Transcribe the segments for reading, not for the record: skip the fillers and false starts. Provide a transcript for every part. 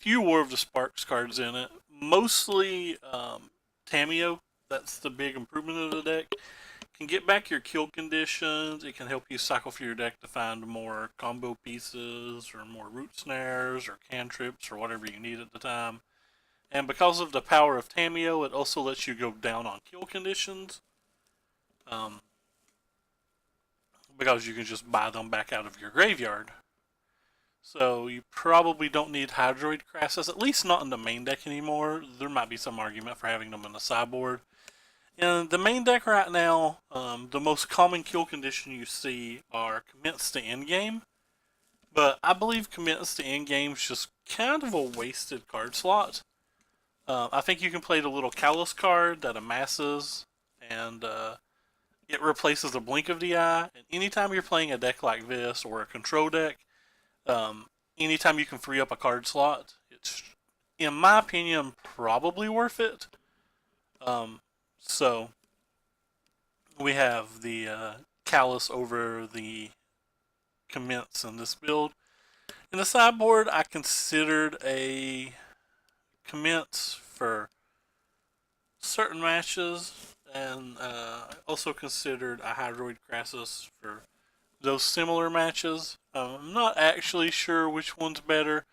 few War of the Sparks cards in it. Mostly Tameo. That's the big improvement of the deck. Can get back your kill conditions. It can help you cycle through your deck to find more combo pieces or more root snares or cantrips or whatever you need at the time. And because of the power of Tameo, it also lets you go down on kill conditions. Um, because you can just buy them back out of your graveyard. So you probably don't need Hydroid Crassus, at least not in the main deck anymore. There might be some argument for having them in the sideboard. In the main deck right now, the most common kill condition you see are Commence to Endgame. But I believe Commence to Endgame is just kind of a wasted card slot. I think you can play the little Callous card that amasses, and it replaces a Blink of the Eye. And anytime you're playing a deck like this, or a control deck, anytime you can free up a card slot, it's, in my opinion, probably worth it. So we have the Callous over the Commence in this build. In the sideboard, I considered a Commence for certain matches, and I also considered a Hydroid Crassus for those similar matches. I'm not actually sure which one's better,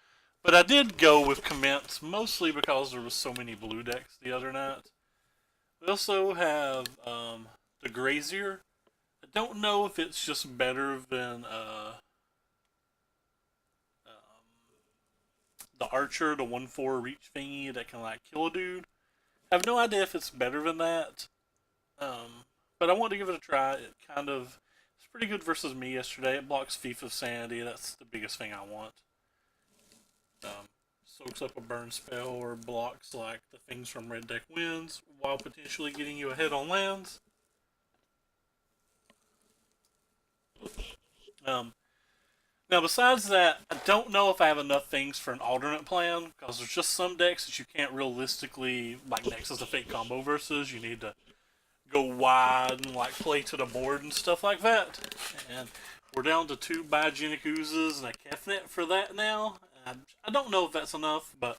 but I did go with Commence mostly because there was so many blue decks the other night. We also have the Grazier. I don't know if it's just better than the Archer, the 1/4 reach thingy that can like kill a dude. I have no idea if it's better than that. But I want to give it a try. It's pretty good versus me yesterday. It blocks Thief of Sanity. That's the biggest thing I want. Soaks up a burn spell or blocks like the things from Red Deck Wins while potentially getting you ahead on lands. Um, Now, besides that, I don't know if I have enough things for an alternate plan because there's just some decks that you can't realistically, like Nexus of Fate combo versus. You need to go wide and like play to the board and stuff like that. And we're down to 2 Biogenic Oozes and a Kefnet for that now. I don't know if that's enough, but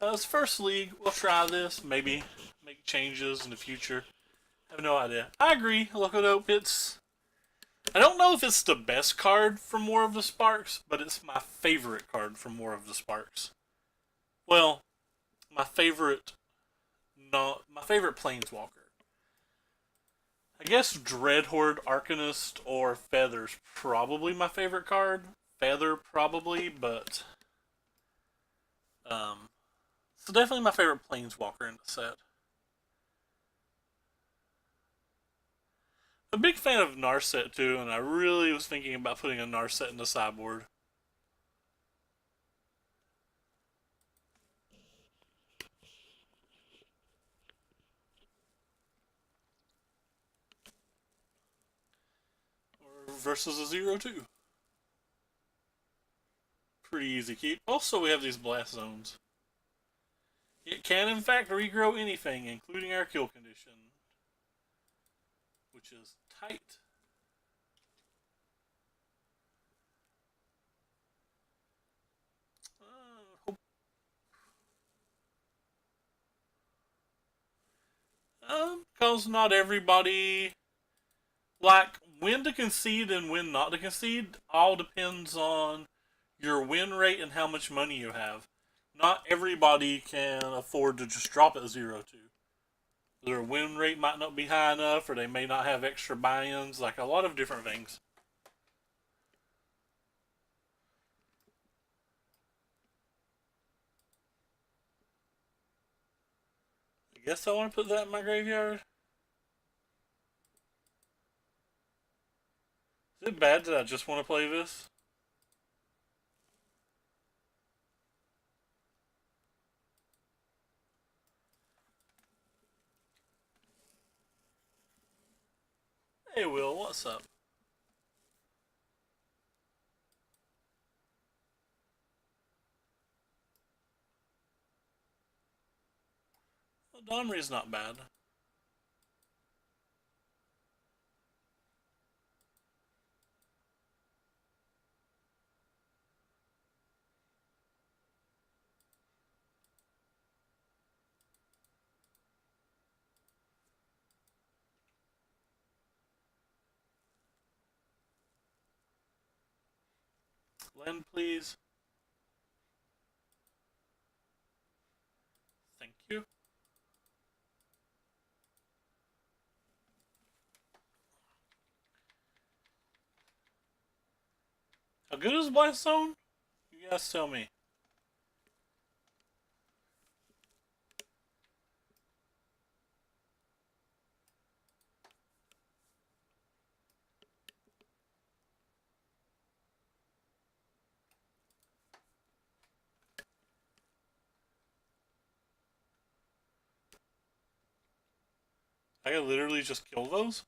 as first league, we'll try this. Maybe make changes in the future. I have no idea. I agree, Locodope. I don't know if it's the best card from War of the Sparks, but it's my favorite card from War of the Sparks. Well, my favorite, not my favorite Planeswalker. I guess Dreadhorde, Arcanist, or Feather's probably my favorite card. Feather probably, but it's definitely my favorite Planeswalker in the set. I'm a big fan of Narset too, and I really was thinking about putting a Narset in the sideboard. Or versus a 0/2. Pretty easy keep. Also, we have these blast zones. It can, in fact, regrow anything, including our kill condition, which is tight. Because not everybody, like, when to concede and when not to concede, all depends on your win rate and how much money you have. Not everybody can afford to just drop it 0/2. Their win rate might not be high enough, or they may not have extra buy-ins, like a lot of different things. I guess I want to put that in my graveyard. Is it bad that I just want to play this? Hey Will, what's up? Well, Domri's not bad. Land, please. Thank you. How good is Blast Zone? You guys tell me. I could literally just kill those?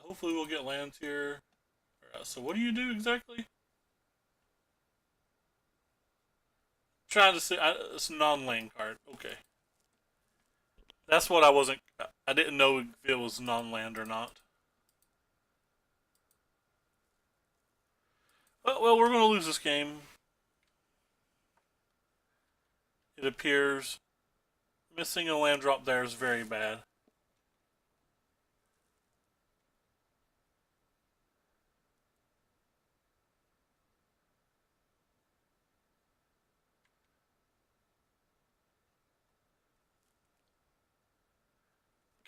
Hopefully we'll get lands here. Alright, so what do you do exactly? Trying to say it's a non-land card. Okay, that's what I wasn't. I didn't know if it was non-land or not. Well, we're gonna lose this game. It appears missing a land drop there is very bad.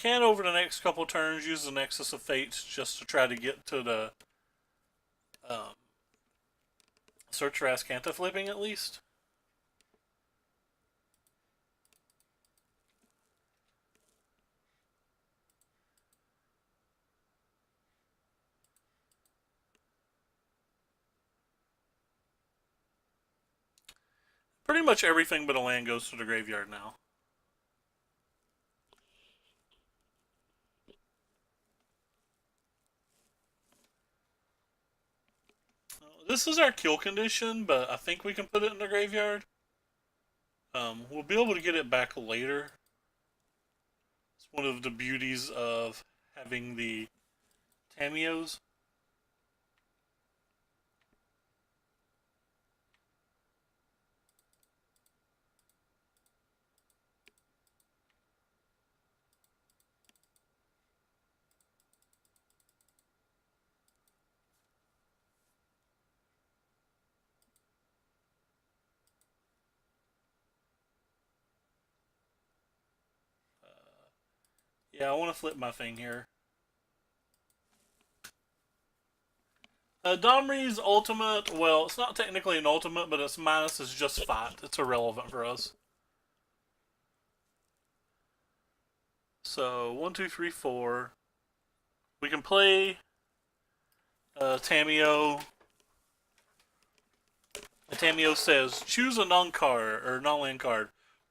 Can over the next couple turns use the Nexus of Fates just to try to get to the um, Search for Ascanta flipping at least. Pretty much everything but a land goes to the graveyard now. This is our kill condition, but I think we can put it in the graveyard. We'll be able to get it back later. It's one of the beauties of having the Tamios. Yeah, I want to flip my thing here. Domri's ultimate, well, it's not technically an ultimate, but its minus is just fight. It's irrelevant for us. So, 1, 2, 3, 4. We can play Tamio. And Tamio says, choose a non-card, or non-land card.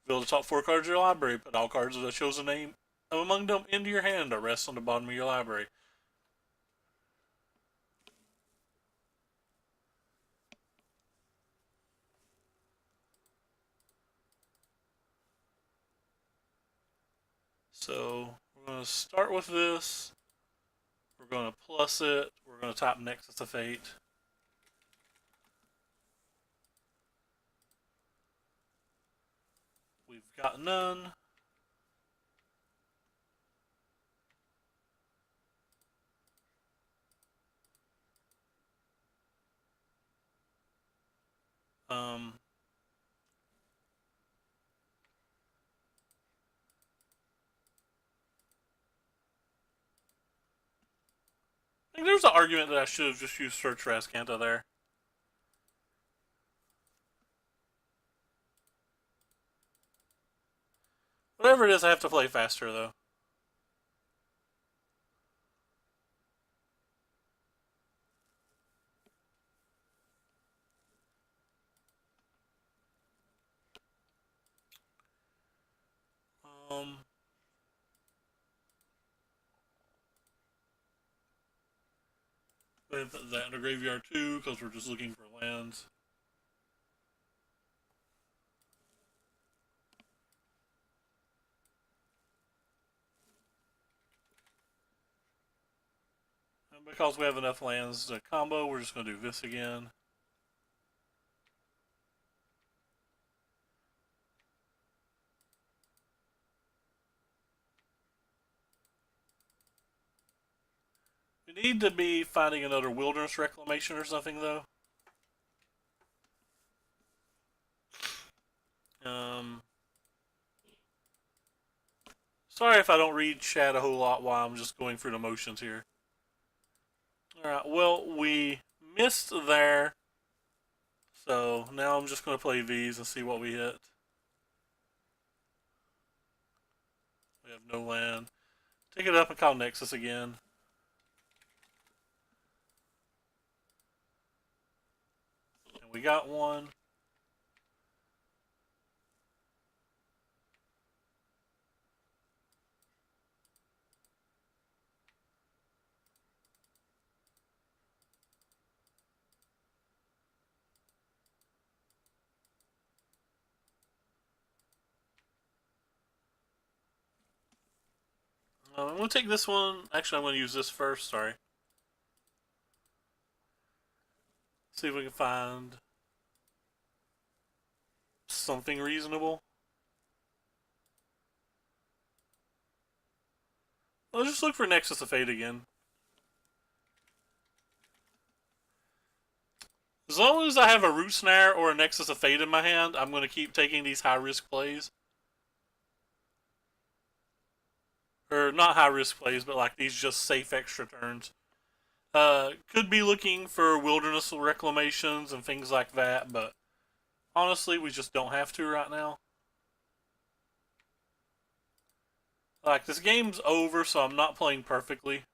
Reveal the top 4 cards of your library. Put all cards with a chosen name among them into your hand or rest on the bottom of your library. So, we're going to start with this. We're going to plus it. We're going to tap Nexus of Fate. We've got none. Um, I think there's an argument that I should have just used Search for Ascanta there. Whatever it is, I have to play faster, though. Um, put that in the graveyard, too, because we're just looking for lands. because we have enough lands to combo, we're just going to do this again. We need to be finding another wilderness reclamation or something, though. Sorry if I don't read chat a whole lot while I'm just going through the motions here. Alright, well, we missed there. So now I'm just going to play these and see what we hit. We have no land. Take it up and call Nexus again. And we got one. I'm going to take this one. Actually, I'm going to use this first. Sorry. See if we can find something reasonable. Let's just look for Nexus of Fate again. As long as I have a Root Snare or a Nexus of Fate in my hand, I'm going to keep taking these high-risk plays. Or not high-risk plays, but like these just safe extra turns. Could be looking for wilderness reclamations and things like that, but honestly, we just don't have to right now. Like, this game's over, so I'm not playing perfectly.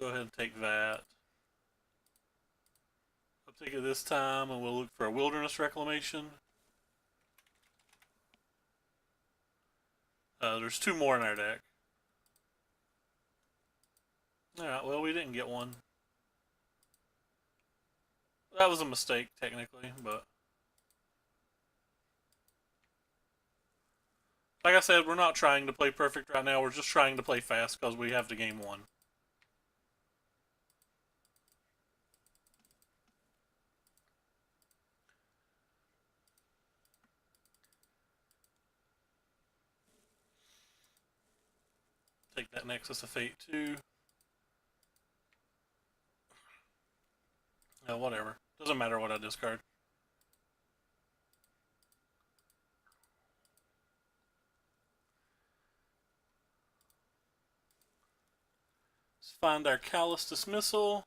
Go ahead and take that. I'll take it this time, and we'll look for a wilderness reclamation. There's two more in our deck. Alright, well, we didn't get one. That was a mistake, technically, but... Like I said, we're not trying to play perfect right now, we're just trying to play fast because we have the game won. Take that Nexus of Fate too. No, whatever. Doesn't matter what I discard. Let's find our Callous Dismissal.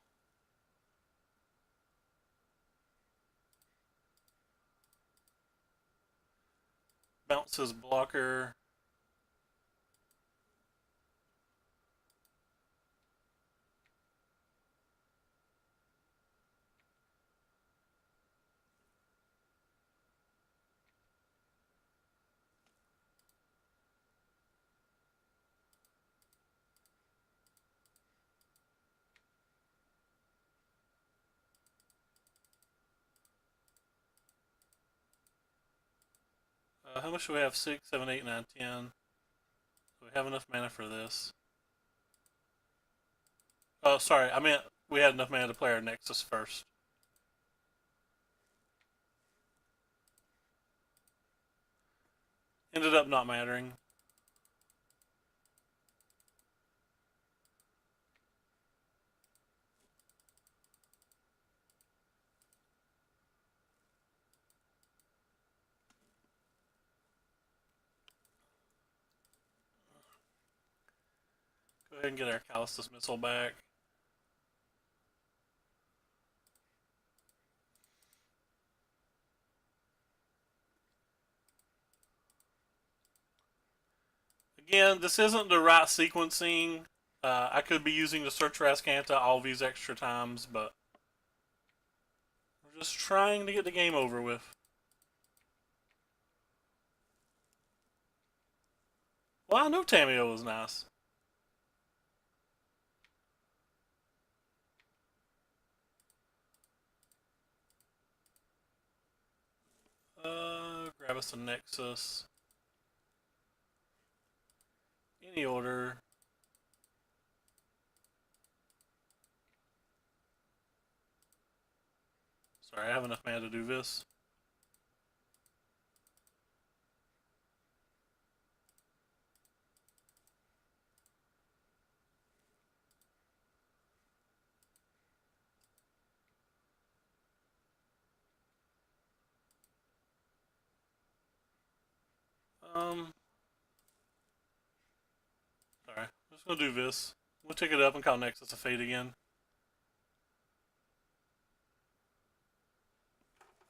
Bounces blocker. How much do we have? 6, 7, 8, 9, 10. Do we have enough mana for this? Oh, sorry. I meant we had enough mana to play our Nexus first. Ended up not mattering. Go ahead and get our Callous Dismissal back. Again, this isn't the right sequencing. I could be using the Search for Azcanta all these extra times, but we're just trying to get the game over with. Well, I know Tameo was nice. Grab us a Nexus. Any order. Sorry, I have enough mana to do this. Sorry. I'm just gonna do this. We'll take it up and call Nexus a Fate again.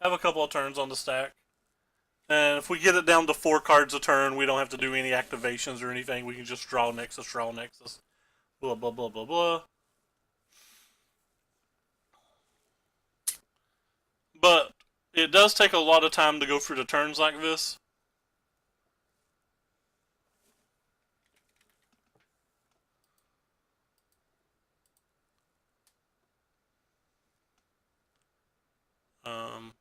Have a couple of turns on the stack. And if we get it down to 4 cards a turn, we don't have to do any activations or anything. We can just draw Nexus, blah, blah, blah, blah, blah. But it does take a lot of time to go through the turns like this. Um,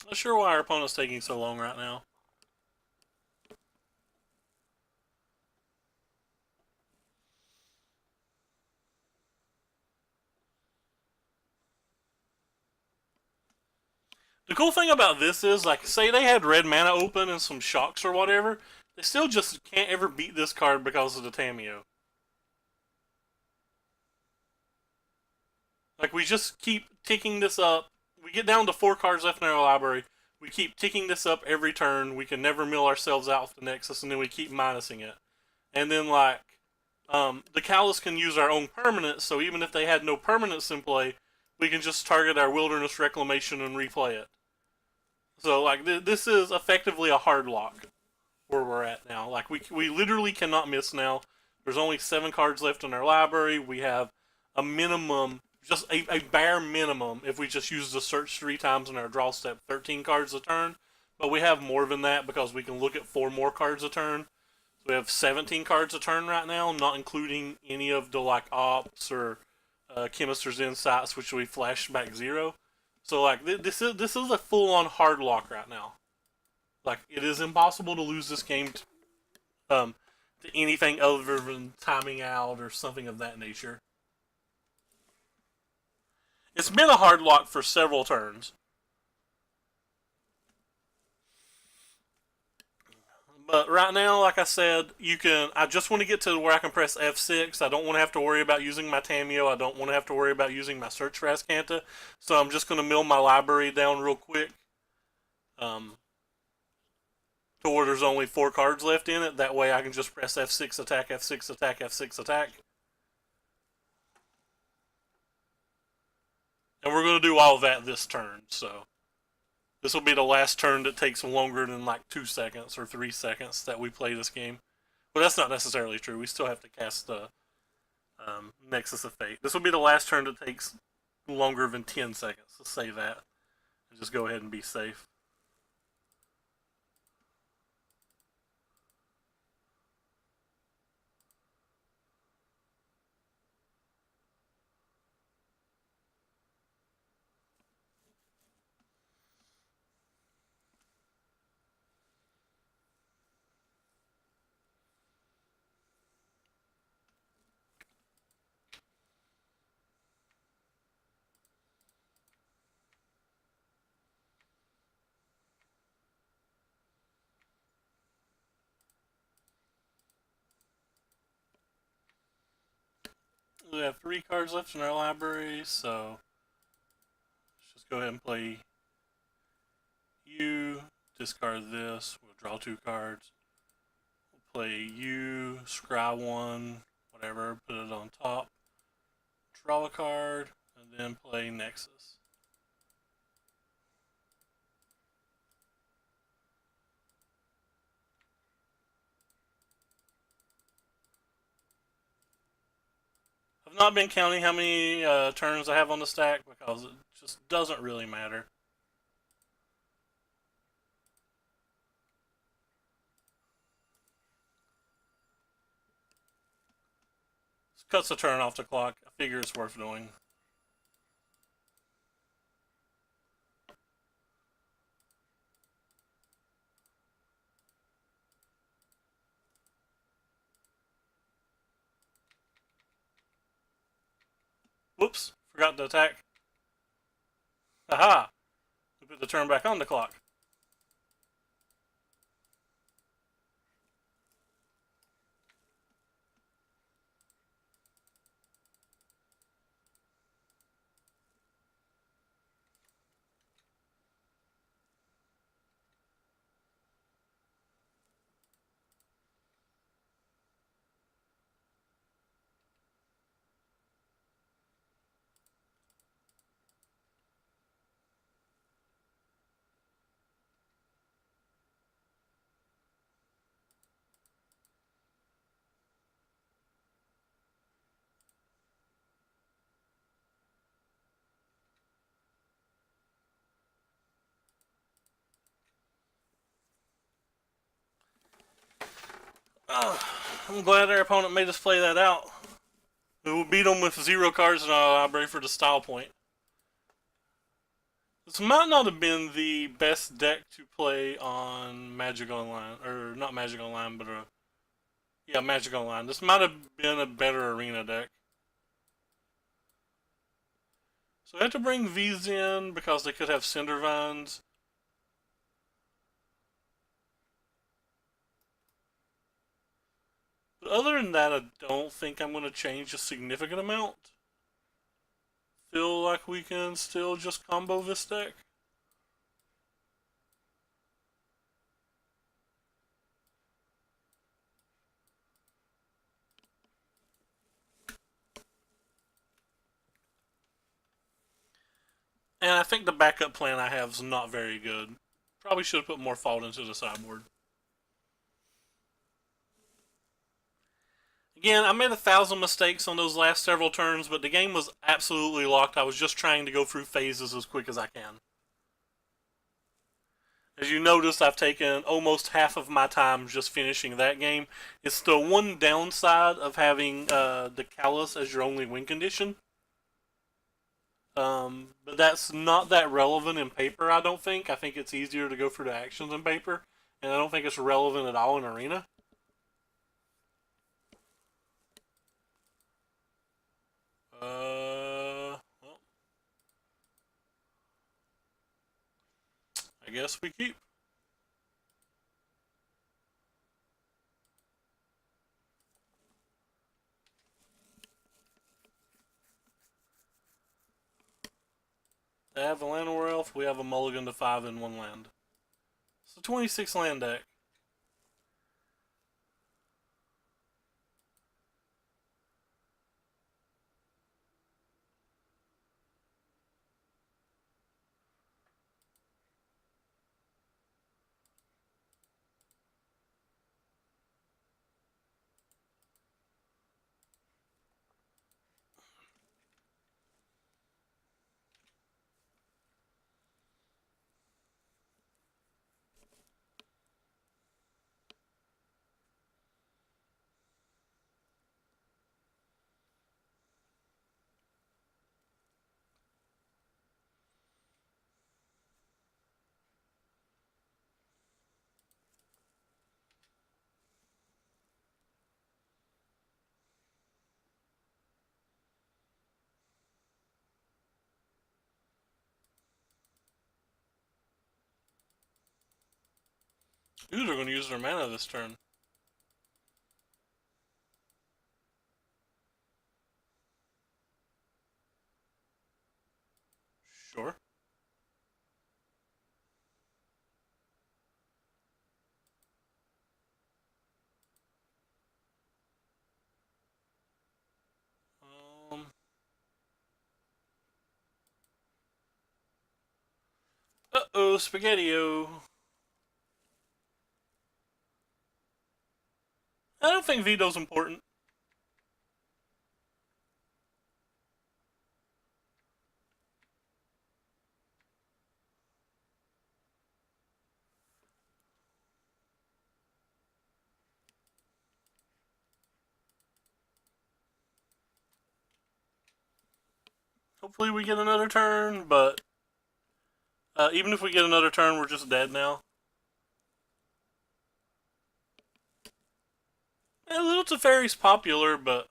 Not sure why our opponent's taking so long right now. The cool thing about this is, like, say they had red mana open and some shocks or whatever, they still just can't ever beat this card because of the Tameo. Like, we just keep ticking this up. We get down to 4 cards left in our library. We keep ticking this up every turn. We can never mill ourselves out with the Nexus, and then we keep minusing it. And then, like, the Callus can use our own permanents, so even if they had no permanents in play, we can just target our Wilderness Reclamation and replay it. So, like, this is effectively a hard lock where we're at now. Like, we literally cannot miss now. There's only 7 cards left in our library. We have a minimum, just a bare minimum, if we just use the search 3 times in our draw step, 13 cards a turn. But we have more than that because we can look at 4 more cards a turn. So we have 17 cards a turn right now, not including any of the, like, Ops or Chemist's Insights, which we flashed back 0. So, like, this is a full-on hard lock right now. Like, it is impossible to lose this game to anything other than timing out or something of that nature. It's been a hard lock for several turns. But right now, like I said, you can. I just want to get to where I can press F6. I don't want to have to worry about using my Tameo. I don't want to have to worry about using my Search for Azcanta. So I'm just going to mill my library down real quick. To where there's only 4 cards left in it. That way I can just press F6 attack, F6 attack, F6 attack. And we're going to do all of that this turn, so this will be the last turn that takes longer than like 2 seconds or 3 seconds that we play this game. But that's not necessarily true. We still have to cast the Nexus of Fate. This will be the last turn that takes longer than 10 seconds. Let's say that. And just go ahead and be safe. We have 3 cards left in our library, so let's just go ahead and play you, discard this, we'll draw 2 cards. We'll play you, scry 1, whatever, put it on top, draw a card, and then play Nexus. not been counting how many turns I have on the stack because it just doesn't really matter. Cuts a turn off the clock. I figure it's worth doing. Whoops, forgot to attack. Aha! We put the turn back on the clock. I'm glad our opponent made us play that out. We will beat them with 0 cards in our library for the style point. This might not have been the best deck to play on Magic Online, or not Magic Online, but yeah, Magic Online. This might have been a better arena deck. So I had to bring these in because they could have Cinder Vines. But other than that, I don't think I'm going to change a significant amount. Feel like we can still just combo this deck. And I think the backup plan I have is not very good. Probably should have put more thought into the sideboard. Again, I made 1,000 mistakes on those last several turns, but the game was absolutely locked. I was just trying to go through phases as quick as I can. As you notice, I've taken almost half of my time just finishing that game. It's the one downside of having the Callus as your only win condition. But that's not that relevant in paper, I don't think. I think it's easier to go through the actions in paper, and I don't think it's relevant at all in Arena. Well, I guess we keep. They have a land war elf, we have a mulligan to 5 in 1 land. It's a 26 land deck. Ooh, they're going to use their mana this turn. Sure. Um. Uh-oh, Spaghetti-O. I don't think veto's important. Hopefully we get another turn, but even if we get another turn, we're just dead now. Yeah, Little Teferi's popular, but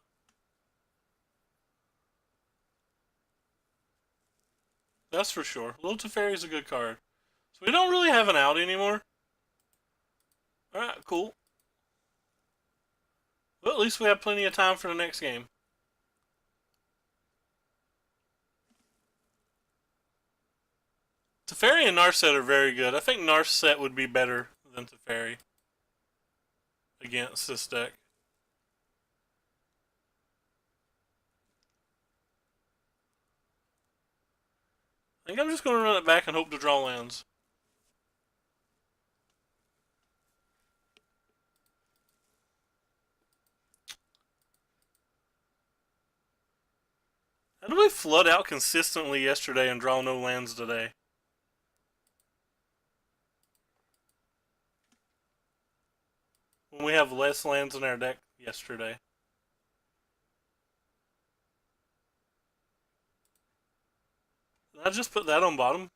that's for sure. Little Teferi's a good card. So we don't really have an out anymore. Alright, cool. Well, at least we have plenty of time for the next game. Teferi and Narset are very good. I think Narset would be better than Teferi against this deck. I think I'm just going to run it back and hope to draw lands. How do we flood out consistently yesterday and draw no lands today? When we have less lands in our deck yesterday. Did I just put that on bottom?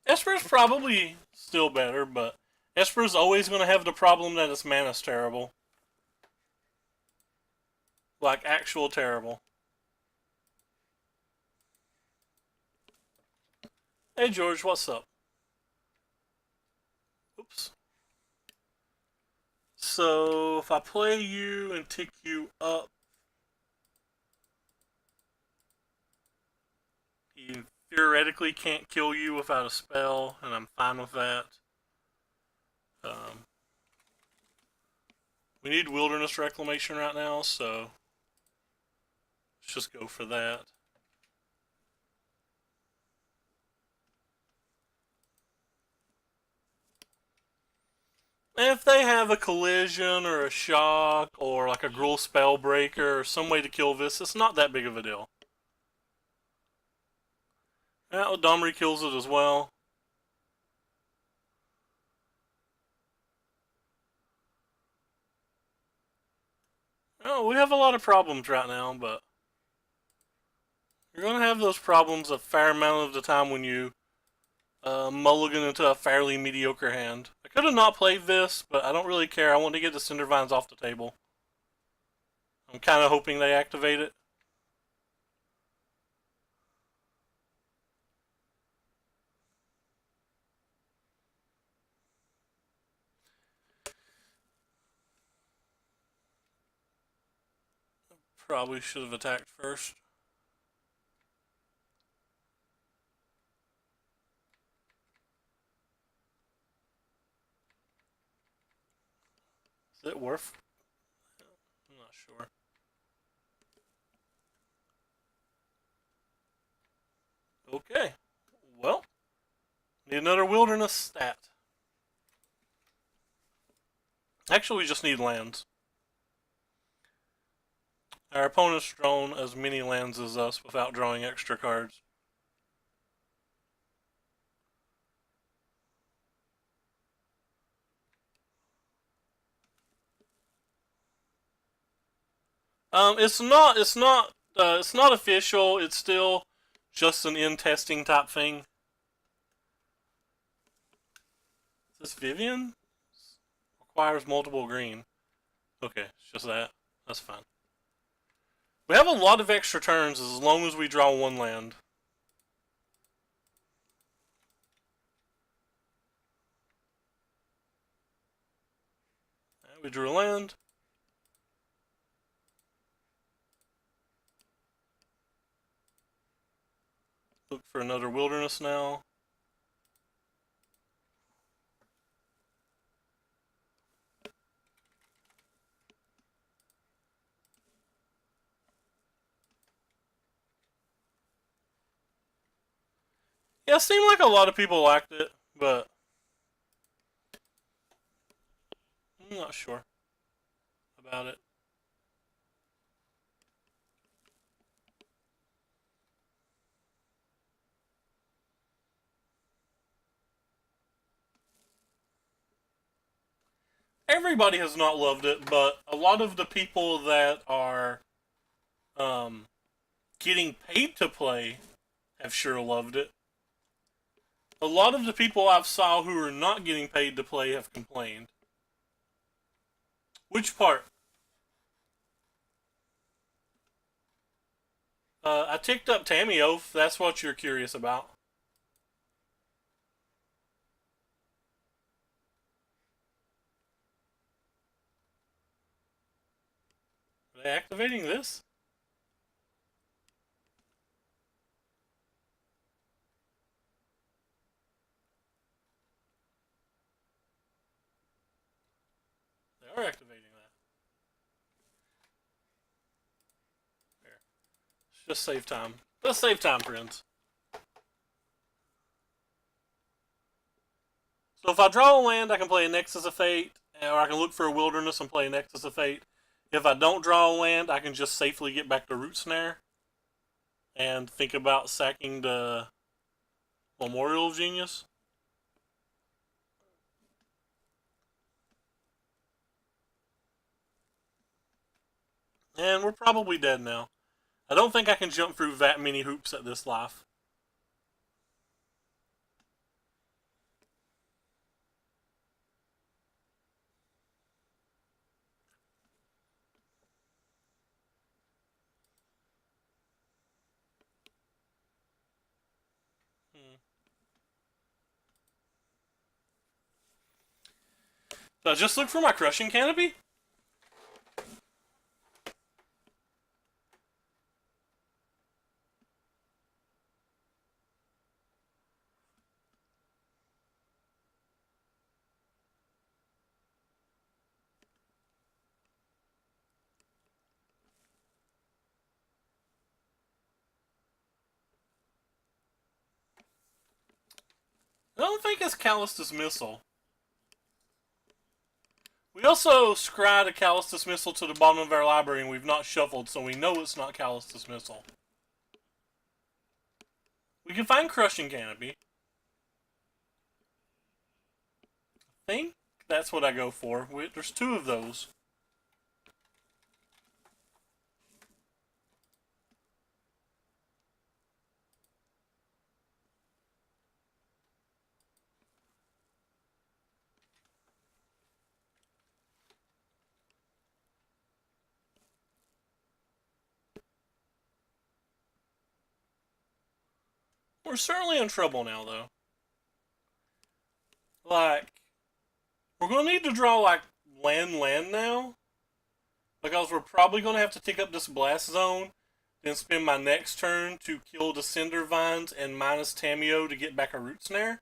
Esper's probably still better, but Esper's always going to have the problem that its mana's terrible. Like, actual terrible. Hey George, what's up? Oops. So, if I play you and tick you up, he theoretically can't kill you without a spell, and I'm fine with that. We need Wilderness Reclamation right now, so let's just go for that. And if they have a collision or a shock or like a Gruul Spellbreaker or some way to kill this, it's not that big of a deal. Yeah, Domri kills it as well. Oh, we have a lot of problems right now, but you're going to have those problems a fair amount of the time when you mulligan into a fairly mediocre hand. I could have not played this, but I don't really care. I want to get the Cindervines off the table. I'm kind of hoping they activate it. Probably should have attacked first. Is it worth? I'm not sure. Okay. Well, need another wilderness stat. Actually, we just need lands. Our opponent's drawn as many lands as us without drawing extra cards. It's not official. It's still just an in testing type thing. Is this Vivian? Requires multiple green. Okay, it's just that. That's fine. We have a lot of extra turns as long as we draw one land. Right, we drew a land. Look for another wilderness now. Yeah, it seemed like a lot of people liked it. but I'm not sure about it. Everybody has not loved it, but a lot of the people that are um, getting paid to play have sure loved it. A lot of the people I've saw who are not getting paid to play have complained. Which part? I ticked up Tamio, if that's what you're curious about. Are they activating this? They are activating that. There. Just save time. Let's save time, friends. So if I draw a land, I can play a Nexus of Fate, or I can look for a Wilderness and play a Nexus of Fate. If I don't draw a land, I can just safely get back to Root Snare and think about sacking the Memorial of Genius. And we're probably dead now. I don't think I can jump through that many hoops at this life. So I just look for my Crushing Canopy. I don't think it's Callous Dismissal. We also scried a Callous Dismissal to the bottom of our library and we've not shuffled, so we know it's not Callous Dismissal. We can find Crushing Canopy. I think that's what I go for. There's two of those. We're certainly in trouble now, though. Like, we're going to need to draw, like, land now. Because we're probably going to have to take up this Blast Zone, then spend my next turn to kill the Cinder Vines and minus Tamio to get back a Root Snare.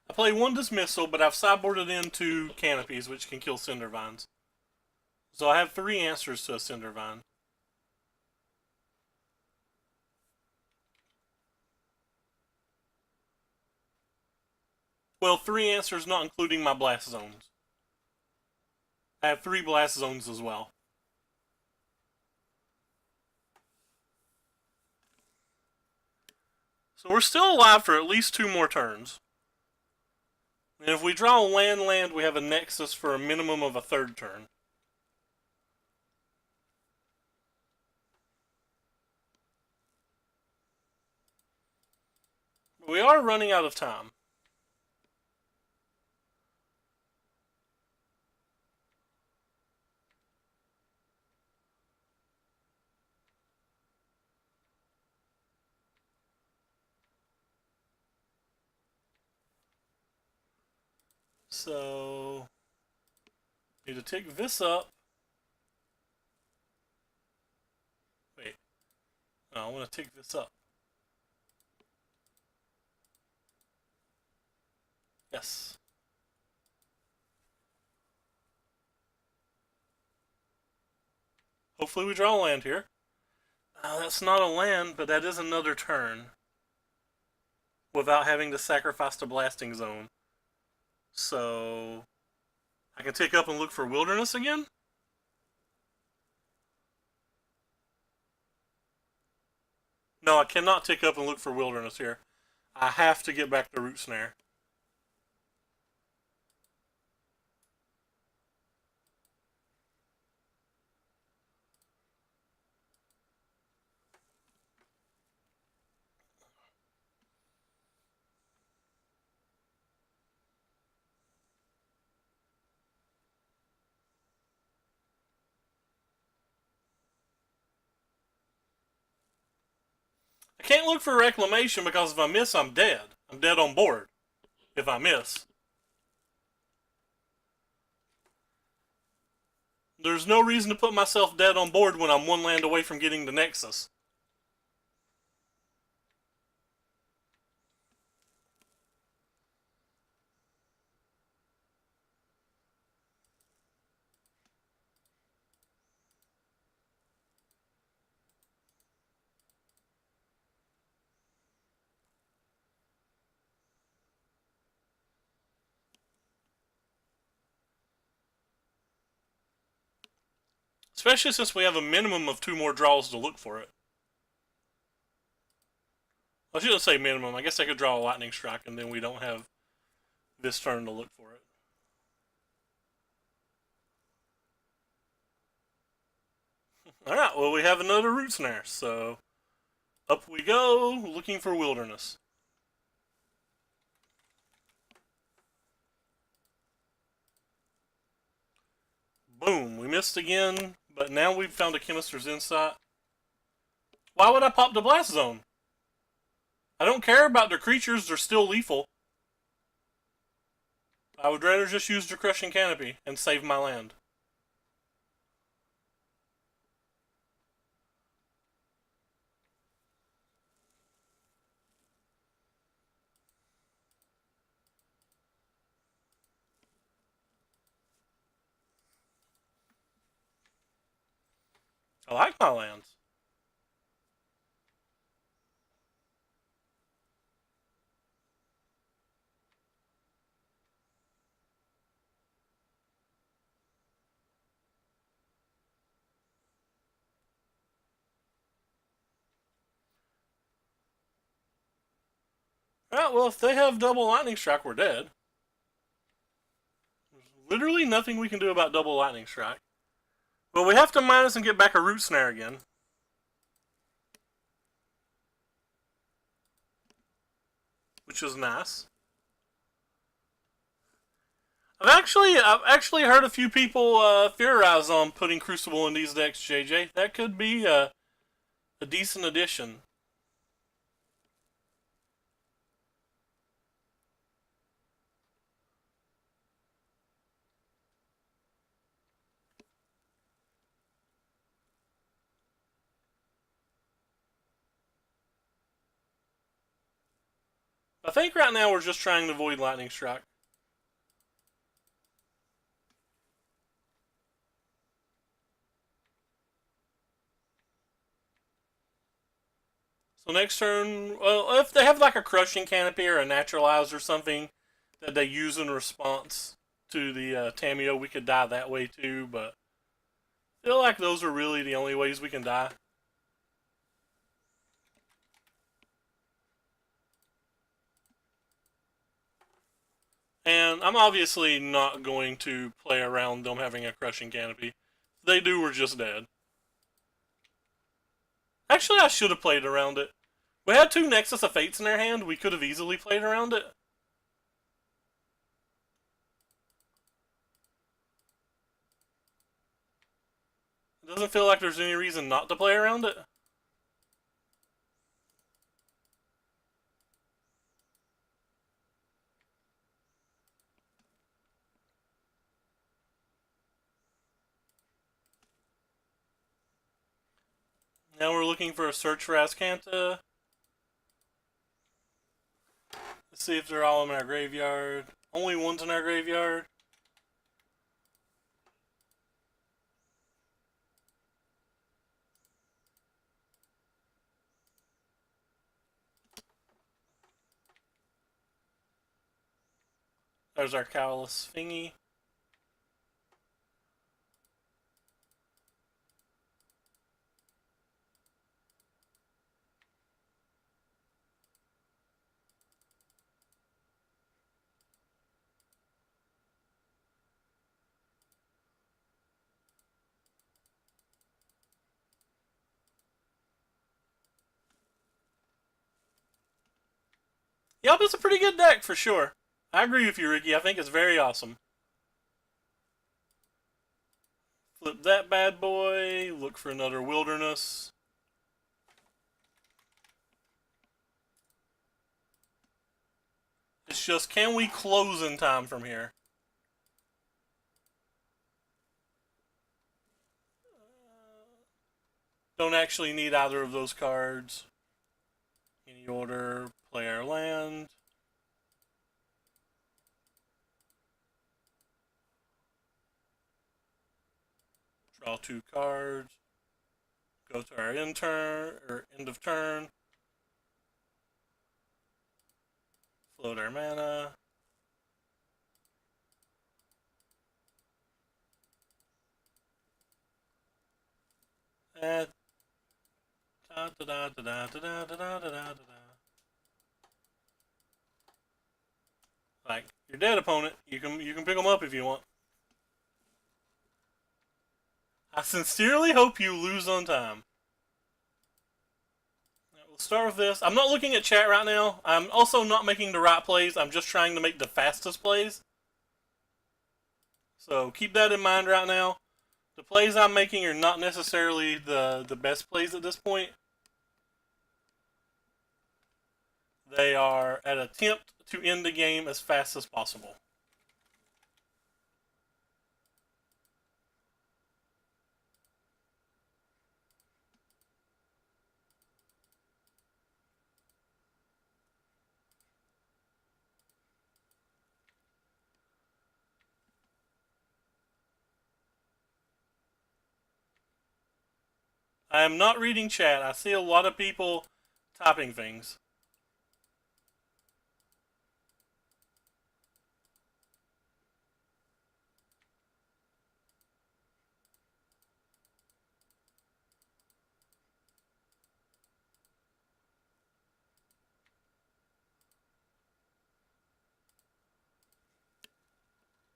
I play one Dismissal, but I've sideboarded into Canopies, which can kill Cinder Vines. So I have 3 answers to a Cinder Vine. Well, 3 answers not including my Blast Zones. I have 3 Blast Zones as well. So we're still alive for at least 2 more turns. And if we draw a land, we have a Nexus for a minimum of a 3rd turn. We are running out of time. So, need to take this up. Wait, no, I want to take this up. Yes. Hopefully we draw a land here. That's not a land, but that is another turn. without having to sacrifice the blasting zone. So I can take up and look for wilderness again. No, I cannot take up and look for wilderness here. I have to get back to root snare. I can't look for reclamation because if I miss, I'm dead. I'm dead on board if I miss. There's no reason to put myself dead on board when I'm one land away from getting the Nexus. Especially since we have a minimum of 2 more draws to look for it. I shouldn't say minimum. I guess I could draw a lightning strike and then we don't have this turn to look for it. Alright, well we have another root snare, so up we go, looking for wilderness. Boom, we missed again, but now we've found a Chemister's Insight. Why would I pop the Blast Zone? I don't care about their creatures, they're still lethal. I would rather just use the Crushing Canopy and save my land. I like my lands. Alright, well if they have double Lightning Strike, we're dead. There's literally nothing we can do about double Lightning Strike. Well, we have to minus and get back a root snare again. Which is nice. I've actually heard a few people theorize on putting Crucible in these decks, JJ. That could be a decent addition. I think right now we're just trying to avoid Lightning Strike. So next turn, well, if they have like a Crushing Canopy or a Naturalize or something that they use in response to the Tameo, we could die that way too, but I feel like those are really the only ways we can die. And I'm obviously not going to play around them having a Crushing Canopy. If they do, we're just dead. Actually, I should have played around it. We had 2 Nexus of Fates in their hand. We could have easily played around it. It doesn't feel like there's any reason not to play around it. Now we're looking for a search for Azcanta. Let's see if they're all in our graveyard. Only one's in our graveyard. There's our cowless thingy. Yep, it's a pretty good deck for sure. I agree with you, Ricky. I think it's very awesome. Flip that bad boy. Look for another wilderness. It's just, can we close in time from here? Don't actually need either of those cards. Any order, play our land. Draw 2 cards. Go to our end turn, or end of turn. Float our mana. Da da da da da da da da da da. Like, your dead opponent, you can pick them up if you want. I sincerely hope you lose on time. We'll start with this. I'm not looking at chat right now. I'm also not making the right plays. I'm just trying to make the fastest plays. So keep that in mind right now. The plays I'm making are not necessarily the best plays at this point. They are an attempt to end the game as fast as possible. I am not reading chat. I see a lot of people typing things.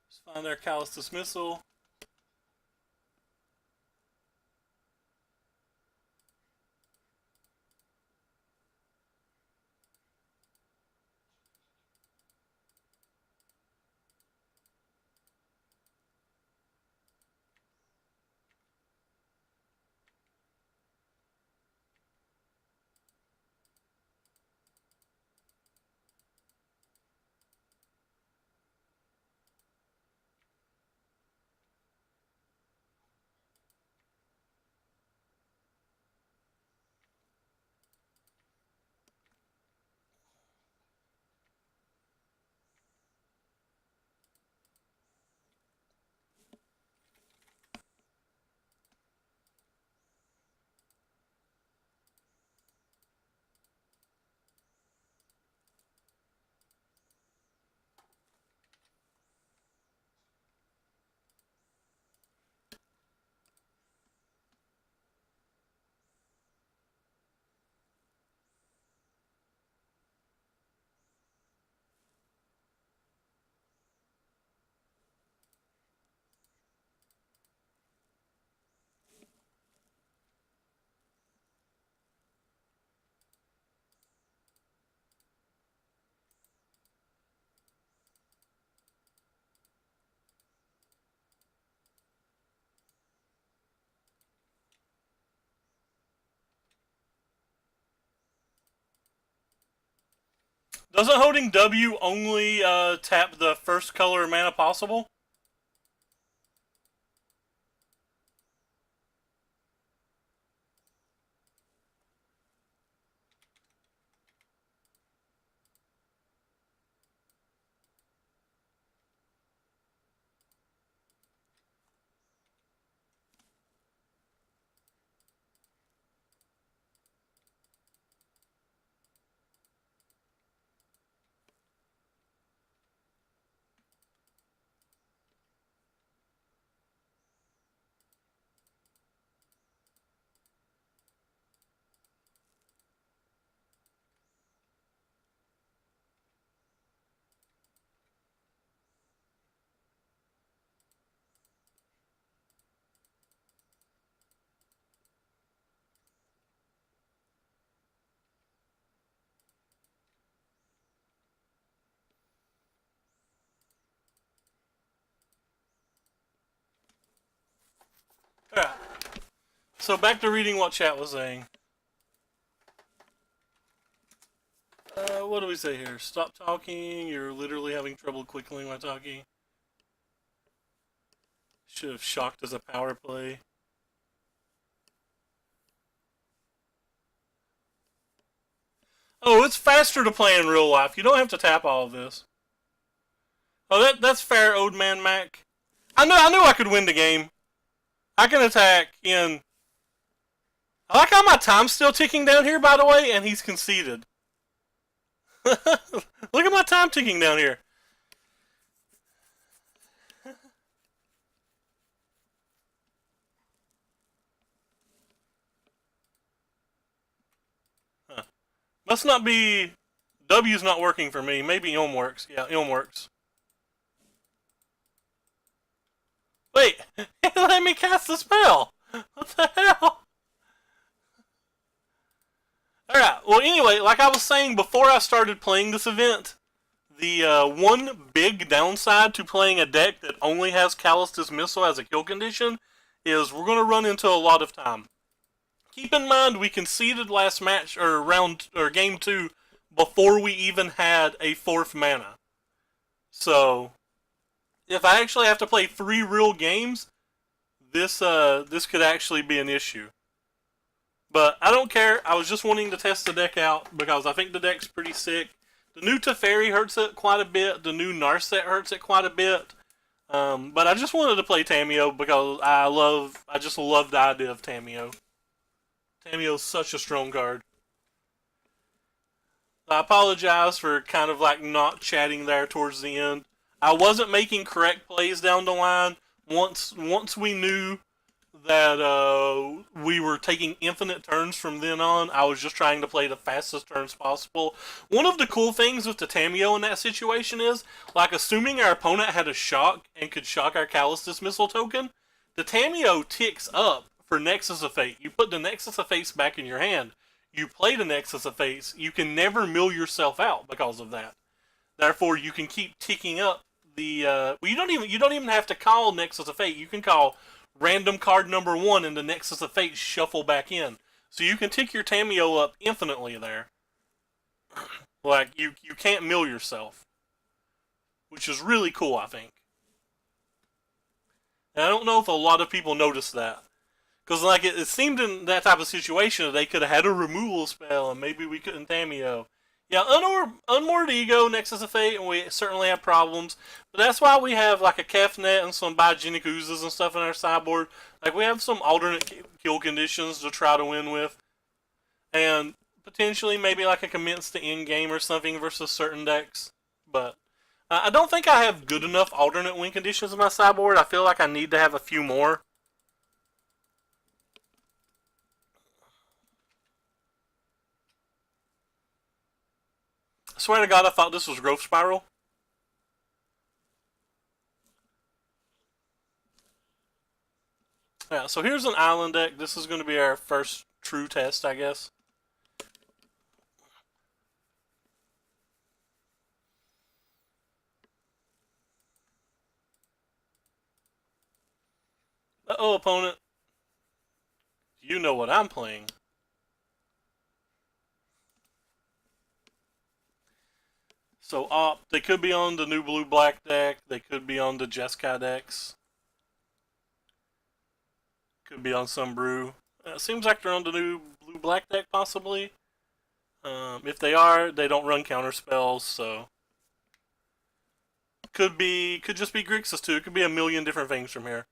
Let's find our callous dismissal. Doesn't holding W only tap the first color mana possible? So back to reading what chat was saying. What do we say here? Stop talking. You're literally having trouble quickling while talking. Should have shocked as a power play. Oh, it's faster to play in real life. You don't have to tap all of this. Oh, that's fair, Old Man Mac. I knew I could win the game. I can attack in. I like how my time's still ticking down here, by the way, and he's conceded. Look at my time ticking down here. Huh. Must not be. W's not working for me. Maybe Ilm works. Yeah, Ilm works. Wait, let me cast the spell. What the hell? Alright, well, anyway, like I was saying before I started playing this event, the one big downside to playing a deck that only has Callous Dismissal as a kill condition is we're going to run into a lot of time. Keep in mind, we conceded last match, or round, or game 2, before we even had a 4th mana. So, if I actually have to play 3 real games, this could actually be an issue. But I don't care. I was just wanting to test the deck out because I think the deck's pretty sick. The new Teferi hurts it quite a bit. The new Narset hurts it quite a bit. But I just wanted to play Tamiyo because I just love the idea of Tamiyo. Tamiyo's such a strong card. I apologize for kind of like not chatting there towards the end. I wasn't making correct plays down the line. Once we knew that we were taking infinite turns from then on, I was just trying to play the fastest turns possible. One of the cool things with the Tamiyo in that situation is, like, assuming our opponent had a shock and could shock our Callous Dismissal token, the Tamiyo ticks up for Nexus of Fate. You put the Nexus of Fate back in your hand. You play the Nexus of Fate. You can never mill yourself out because of that. Therefore, you can keep ticking up the. Well, you don't even have to call Nexus of Fate. You can call random card number 1 and the Nexus of Fate shuffle back in. So you can tick your Tamiyo up infinitely there. Like, you can't mill yourself. Which is really cool, I think. And I don't know if a lot of people noticed that. Because, like, it seemed in that type of situation that they could have had a removal spell and maybe we couldn't Tamiyo. Yeah, Unmoored Ego, Nexus of Fate, and we certainly have problems. But that's why we have, like, a Kefnet and some Biogenic Oozes and stuff in our sideboard. Like, we have some alternate kill conditions to try to win with. And potentially maybe, like, a Commence to End Game or something versus certain decks. But I don't think I have good enough alternate win conditions in my sideboard. I feel like I need to have a few more. I swear to God, I thought this was Growth Spiral. Yeah, so here's an island deck. This is going to be our first true test, I guess. Uh-oh, opponent. You know what I'm playing. So, they could be on the new blue-black deck. They could be on the Jeskai decks. Could be on some brew. Seems like they're on the new blue-black deck, possibly. If they are, they don't run counter spells, so could just be Grixis too. It could be a million different things from here.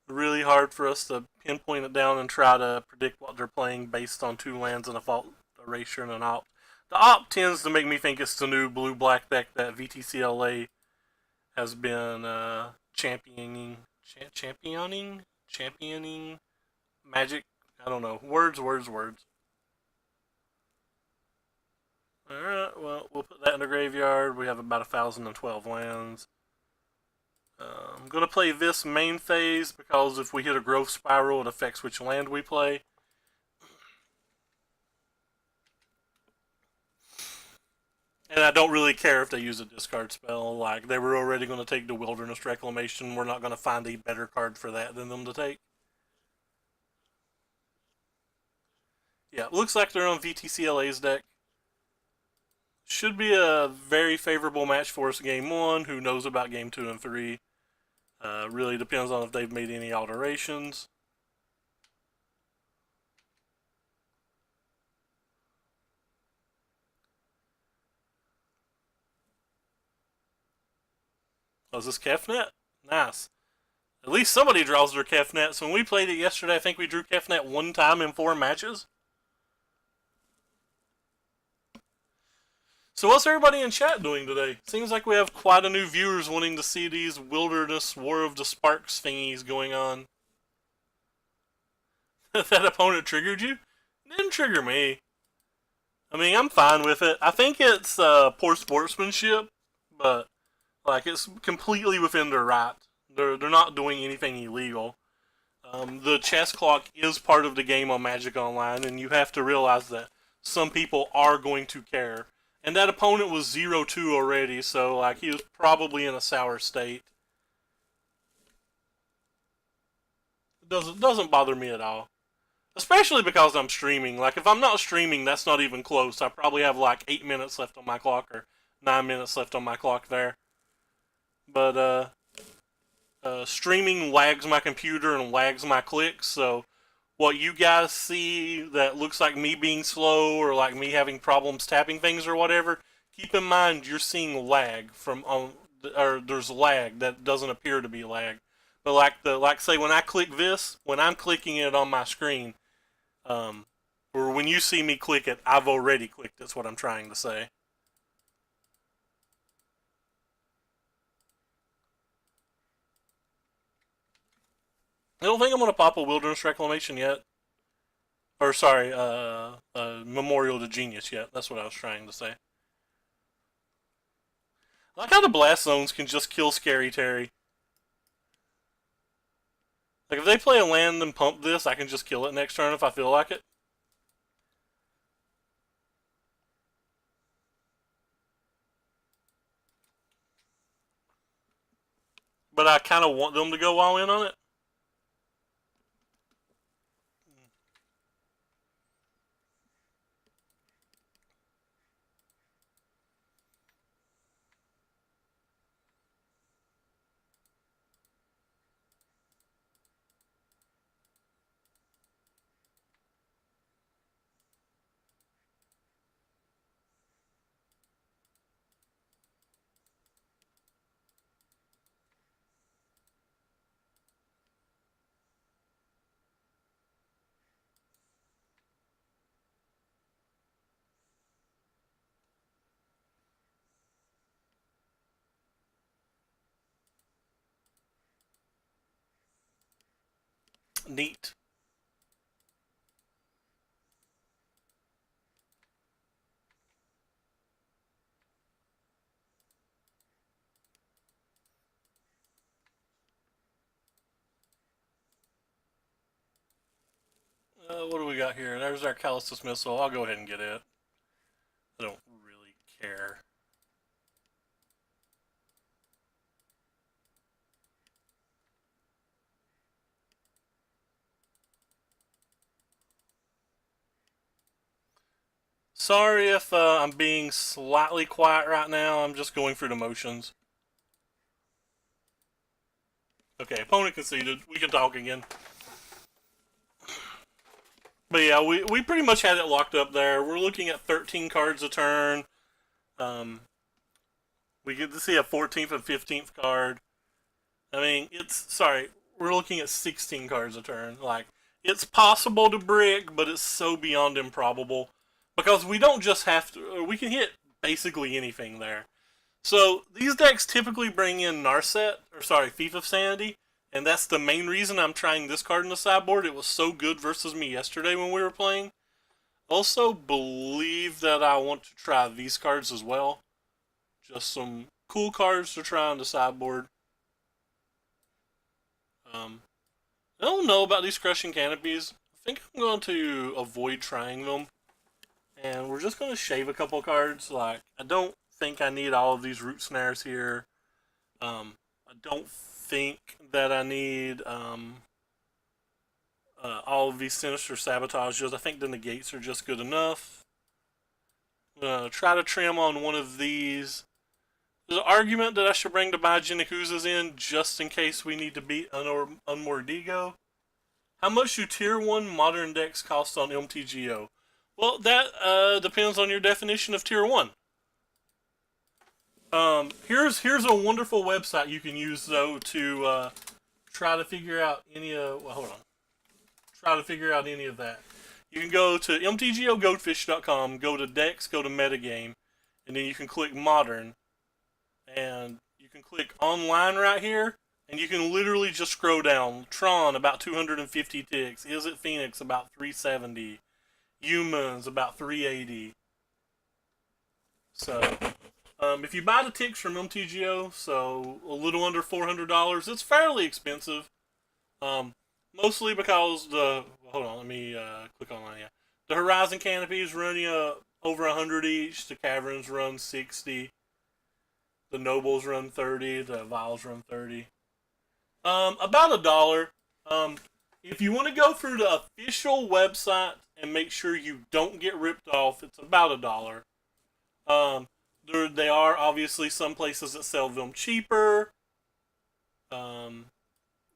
Really hard for us to pinpoint it down and try to predict what they're playing based on 2 lands and a Fault Erasure and an Opt. The Opt tends to make me think it's the new blue-black deck that VTCLA has been championing Magic. I don't know. Words. Alright, well, we'll put that in the graveyard. We have about 1,012 lands. I'm going to play this main phase because if we hit a Growth Spiral, it affects which land we play. And I don't really care if they use a discard spell. Like, they were already going to take the Wilderness Reclamation. We're not going to find a better card for that than them to take. Yeah, it looks like they're on VTCLA's deck. Should be a very favorable match for us game 1. Who knows about game 2 and 3? Really depends on if they've made any alterations. Oh, is this Kefnet? Nice. At least somebody draws their Kefnet. So when we played it yesterday, I think we drew Kefnet 1 time in 4 matches. So what's everybody in chat doing today? Seems like we have quite a new viewers wanting to see these Wilderness War of the Sparks thingies going on. That opponent triggered you? It didn't trigger me. I mean, I'm fine with it. I think it's poor sportsmanship, but like it's completely within their right. They're not doing anything illegal. The chess clock is part of the game on Magic Online, and you have to realize that some people are going to care. And that opponent was 0-2 already, so like he was probably in a sour state. It doesn't bother me at all. Especially because I'm streaming. Like, if I'm not streaming, that's not even close. I probably have like 8 minutes left on my clock, or 9 minutes left on my clock there. But, streaming lags my computer and lags my clicks, so what you guys see that looks like me being slow or like me having problems tapping things or whatever, keep in mind you're seeing lag from or there's lag that doesn't appear to be lag. But like say when I click this, when I'm clicking it on my screen, or when you see me click it, I've already clicked. That's what I'm trying to say. I don't think I'm gonna pop a Wilderness Reclamation yet. Or sorry, Memorial to Genius yet. That's what I was trying to say. I like how the blast zones can just kill Scary Terry. Like if they play a land and pump this, I can just kill it next turn if I feel like it. But I kind of want them to go all in on it. Neat. What do we got here? There's our Callous Dismissal. I'll go ahead and get it. I don't really care. Sorry if I'm being slightly quiet right now. I'm just going through the motions. Okay, opponent conceded. We can talk again. But yeah, we pretty much had it locked up there. We're looking at 13 cards a turn. We get to see a 14th and 15th card. I mean, we're looking at 16 cards a turn. Like, it's possible to brick, but it's so beyond improbable. Because we don't just have to, we can hit basically anything there. So, these decks typically bring in Thief of Sanity, and that's the main reason I'm trying this card in the sideboard. It was so good versus me yesterday when we were playing. Also, believe that I want to try these cards as well. Just some cool cards to try on the sideboard. I don't know about these Crushing Canopies. I think I'm going to avoid trying them. And we're just going to shave a couple cards. Like, I don't think I need all of these Root Snares here. I don't think that I need all of these sinister sabotages. I think the negates are just good enough. Try to trim on one of these. There's an argument that I should bring the Biogenic Oozes in just in case we need to beat Unmordigo. How much do Tier 1 modern decks cost on MTGO? Well, that depends on your definition of Tier 1. Here's a wonderful website you can use, though, to try to figure out any of... Well, hold on. Try to figure out any of that. You can go to mtgogoldfish.com, go to decks, go to metagame, and then you can click modern. And you can click online right here, and you can literally just scroll down. Tron, about 250 ticks. Is It Phoenix, about 370. Humans, about 380. So, if you buy the ticks from MTGO, so a little under $400, it's fairly expensive. Mostly because hold on, let me click online. Yeah, the Horizon Canopies running over 100 each. The Caverns run 60. The Nobles run 30. The Vials run 30. About $1. If you want to go through the official website and make sure you don't get ripped off, it's about $1. There are obviously some places that sell them cheaper.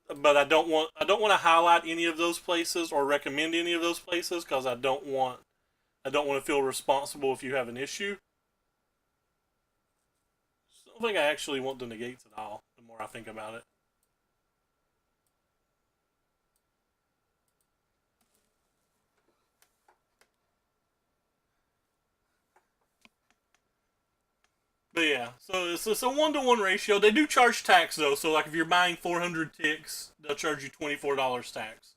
But I don't want to highlight any of those places or recommend any of those places because I don't want to feel responsible if you have an issue. I don't think I actually want the negates at all. The more I think about it. But yeah, so it's a 1-to-1 ratio. They do charge tax though, so like if you're buying 400 ticks, they'll charge you $24 tax.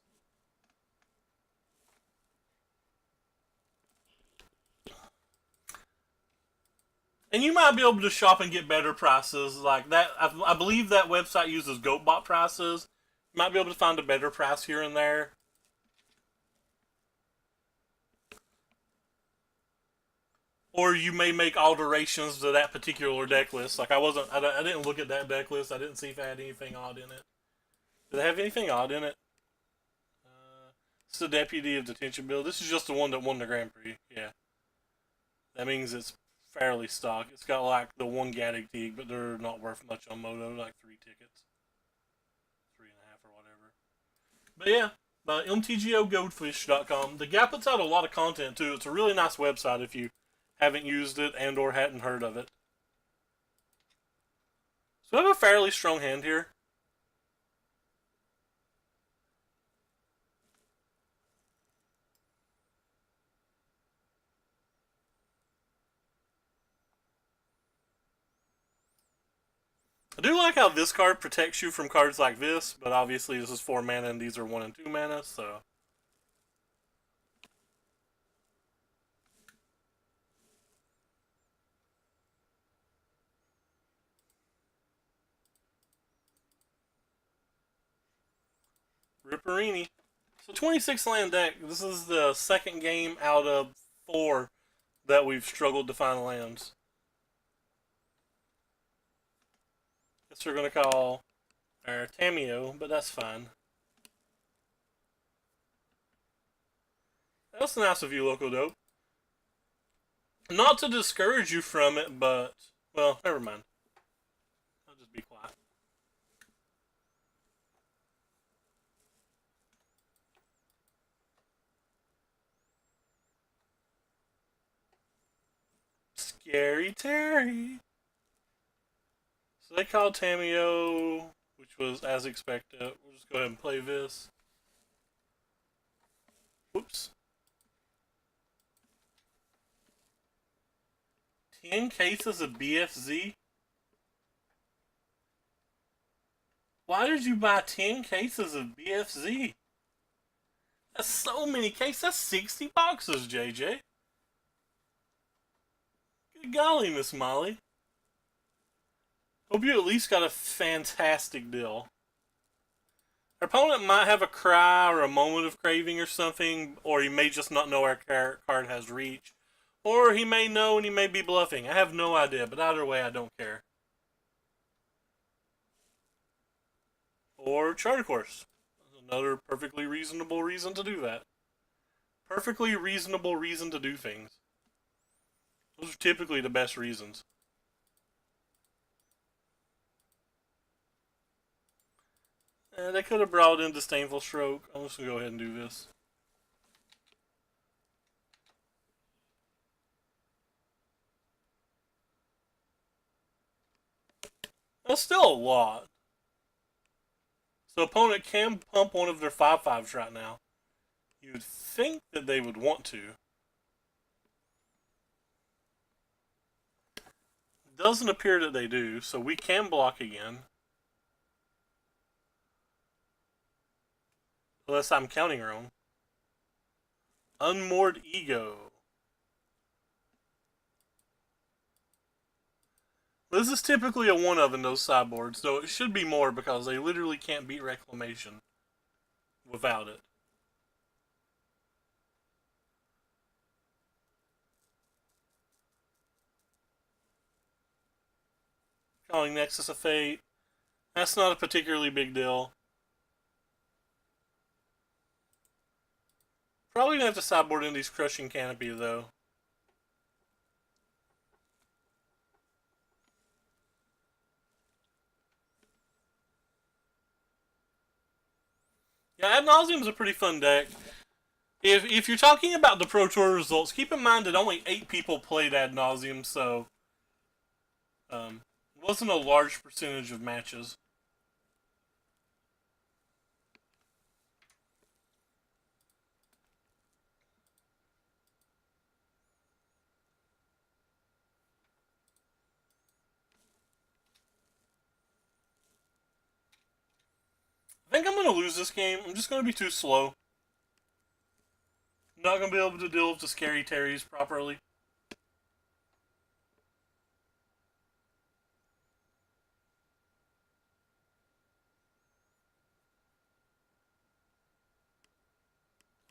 And you might be able to shop and get better prices like that. I believe that website uses GoatBot prices. You might be able to find a better price here and there. Or you may make alterations to that particular deck list. Like I didn't look at that deck list. I didn't see if it had anything odd in it. Did it have anything odd in it? It's the Deputy of Detention build. This is just the one that won the Grand Prix. Yeah. That means it's fairly stock. It's got like the one Gaddig Teague, but they're not worth much on Moto. Like 3 tickets. 3.5 or whatever. But yeah. MTGOgoldfish.com. The guy puts out a lot of content too. It's a really nice website if you haven't used it and or hadn't heard of it. So I have a fairly strong hand here. I do like how this card protects you from cards like this, but obviously this is 4 mana and these are 1 and 2 mana, so... Ripperini. So 26 land deck. This is the second game out of 4 that we've struggled to find lands. Guess we're gonna call our Tameo, but that's fine. That's nice of you, Loco Dope. Not to discourage you from it, but well, never mind. I'll just be quiet. Scary Terry. So they called Tameo, which was as expected. We'll just go ahead and play this. Whoops. 10 cases of BFZ? Why did you buy 10 cases of BFZ? That's so many cases. That's 60 boxes, JJ. Good golly, Miss Molly. Hope you at least got a fantastic deal. Our opponent might have a cry or a moment of craving or something, or he may just not know our card has reach. Or he may know and he may be bluffing. I have no idea, but either way, I don't care. Or Charter Course. Another perfectly reasonable reason to do that. Perfectly reasonable reason to do things. Those are typically the best reasons. They could have brought in Disdainful Stroke. I'm just going to go ahead and do this. That's still a lot. So opponent can pump one of their 5/5s right now. You would think that they would want to. Doesn't appear that they do, so we can block again. Unless I'm counting wrong. Unmoored Ego. This is typically a one of in those sideboards, though it should be more because they literally can't beat Reclamation without it. Calling Nexus of Fate. That's not a particularly big deal. Probably gonna have to sideboard in these Crushing Canopy though. Yeah, Ad Nauseam is a pretty fun deck. If you're talking about the Pro Tour results, keep in mind that only 8 people played Ad Nauseam, so it wasn't a large percentage of matches. I think I'm going to lose this game. I'm just going to be too slow. I'm not going to be able to deal with the Scary Terrys properly.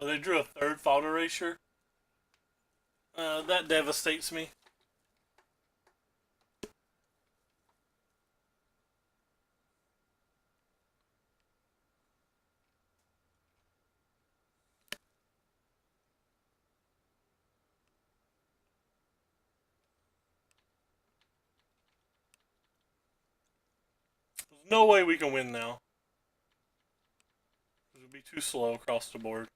Oh, they drew a third Fault Erasure. That devastates me. There's no way we can win now. It would be too slow across the board.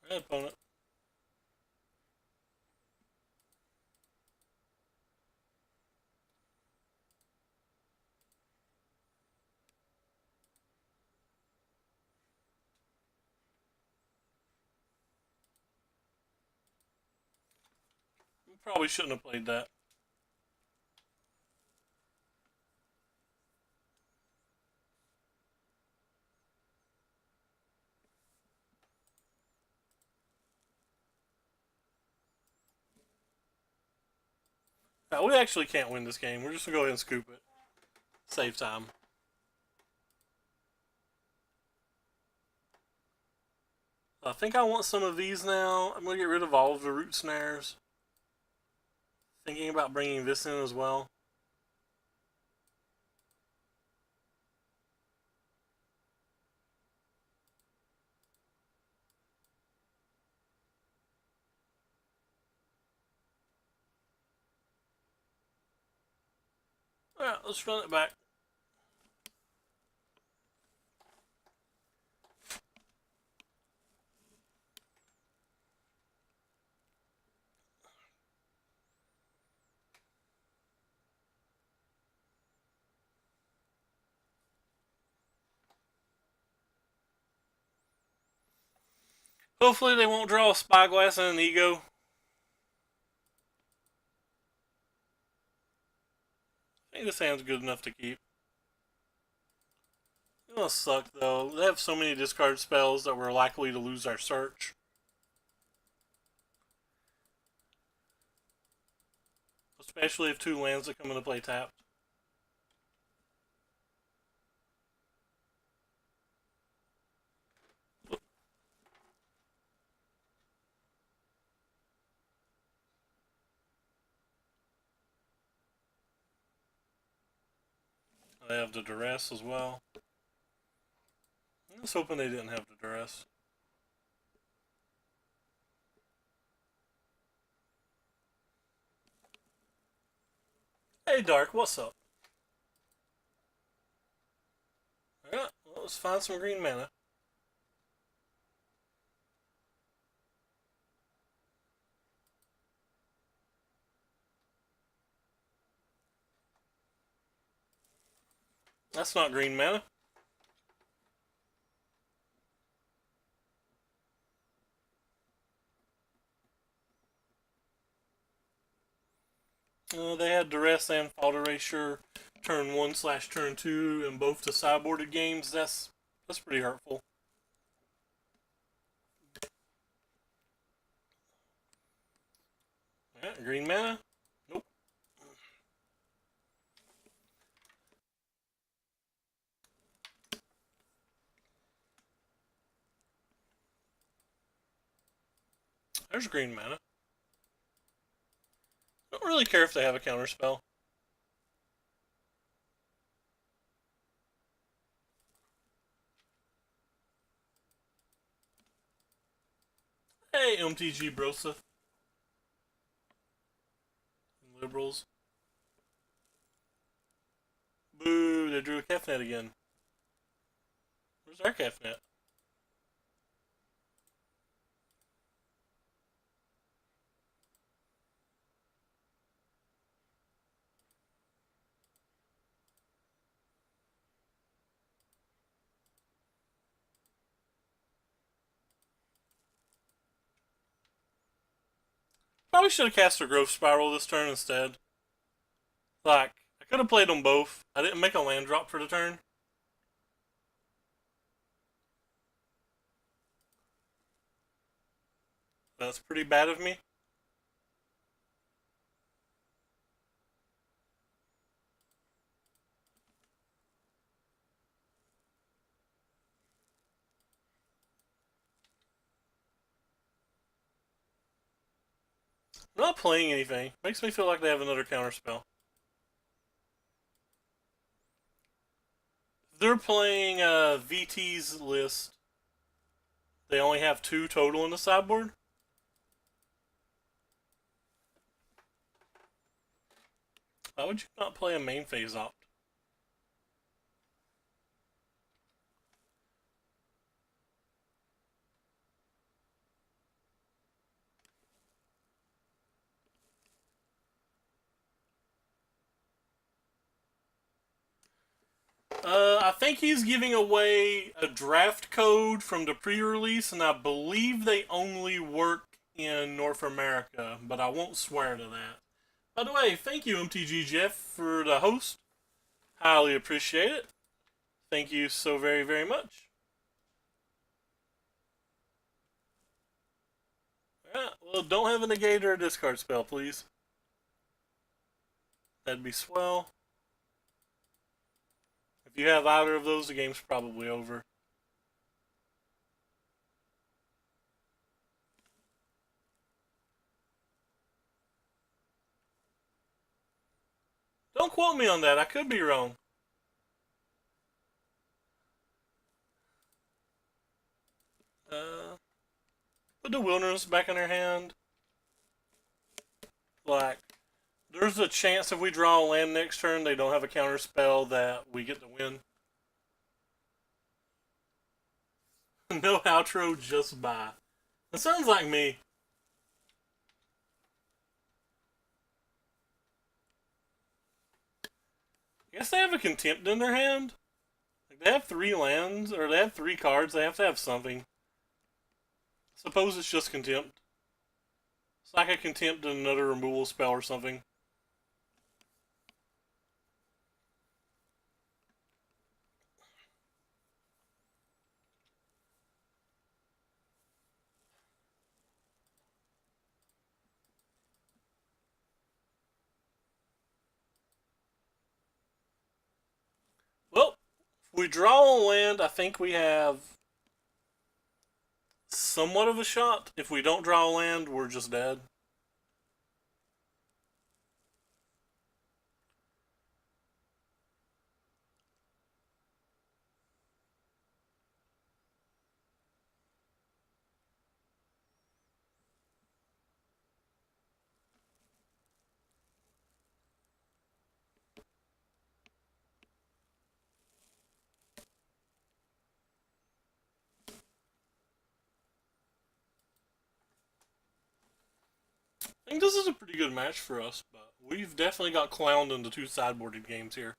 Hey, opponent. We probably shouldn't have played that. No, we actually can't win this game. We're just going to go ahead and scoop it. Save time. I think I want some of these now. I'm going to get rid of all of the root snares. Thinking about bringing this in as well. Alright, let's run it back. Hopefully they won't draw a Spyglass and an Ego. I think this hand's good enough to keep. It's gonna suck though. They have so many discard spells that we're likely to lose our search. especially if two lands that come into play tapped. They have the duress as well. I was hoping they didn't have the duress. Hey Dark, what's up? Yeah, well, let's find some green mana. That's not green mana. They had duress and fault erasure turn 1/turn 2 in both the sideboarded games. That's pretty hurtful. Yeah, green mana? Nope. There's green mana. Don't really care if they have a counterspell. Hey, MTG Brosa. Liberals. Boo, they drew a Kefnet again. Where's our Kefnet? Probably should have cast a Growth Spiral this turn instead. Like, I could have played them both. I didn't make a land drop for the turn. That's pretty bad of me. I'm not playing anything. Makes me feel like they have another counterspell. They're playing VT's list. They only have 2 total in the sideboard. Why would you not play a main phase opt? I think he's giving away a draft code from the pre-release, and I believe they only work in North America, but I won't swear to that. By the way, thank you, MTG Jeff, for the host. Highly appreciate it. Thank you so very, very much. Yeah, well, don't have a negate or a discard spell, please. That'd be swell. If you have either of those, the game's probably over. Don't quote me on that. I could be wrong. Put the wilderness back in her hand. Like, there's a chance if we draw a land next turn, they don't have a counter spell that we get to win. No outro, just buy. That sounds like me. I guess they have a contempt in their hand. Like, they have 3 lands, or they have 3 cards. They have to have something. Suppose it's just contempt. It's like a contempt and another removal spell or something. We draw on land, I think we have somewhat of a shot. If we don't draw land, we're just dead. I think this is a pretty good match for us, but we've definitely got clowned into two sideboarded games here.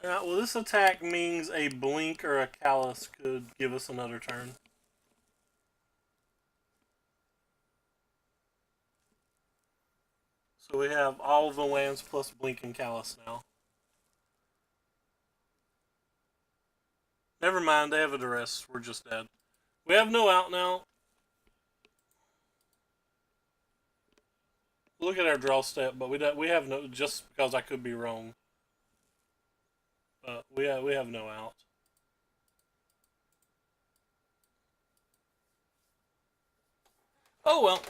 Well, this attack means a blink or a callus could give us another turn. So we have all the lands plus blink and callus now. Never mind, they have a duress. We're just dead. We have no out now. Look at our draw step, but we have no. Just because I could be wrong, but we have no out. Oh well.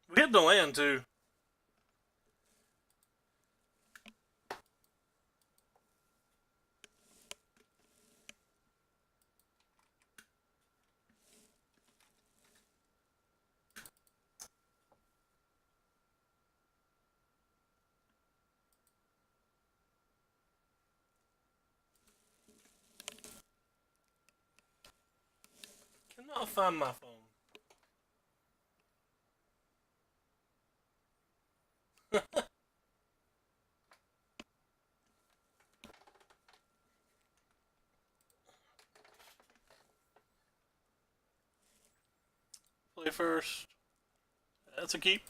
We hit the land too. Cannot find my phone. Play first. That's a keep.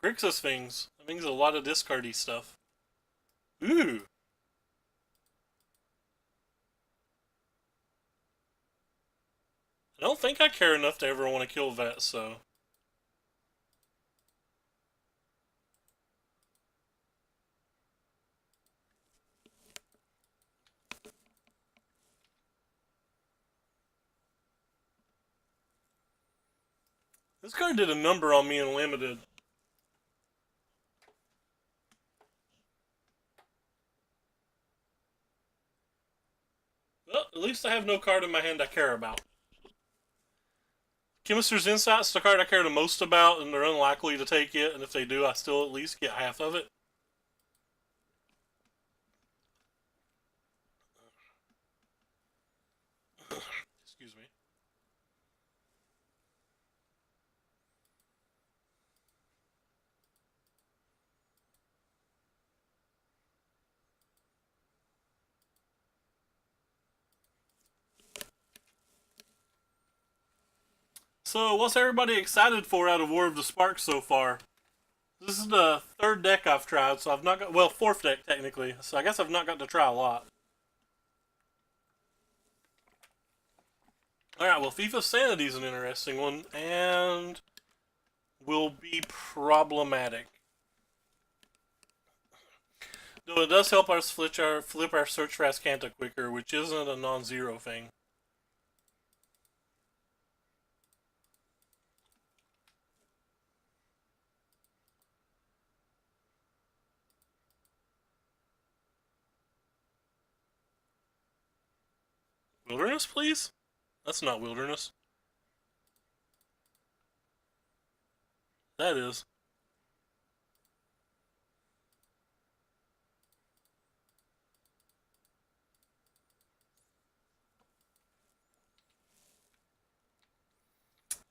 Grixis things. That means a lot of discardy stuff. Ooh. I don't think I care enough to ever want to kill Vet, so. This card did a number on me in limited. Well, at least I have no card in my hand I care about. Chemist's Insight's the card I care the most about, and they're unlikely to take it, and if they do, I still at least get half of it. Excuse me. So, what's everybody excited for out of War of the Sparks so far? This is the third deck I've tried, so I've not got, well, fourth deck technically, so I guess I've not got to try a lot. Alright, well, FIFA Sanity is an interesting one, and will be problematic. Though it does help us flip our search for Ascanta quicker, which isn't a non-zero thing. Wilderness, please? That's not wilderness. That is.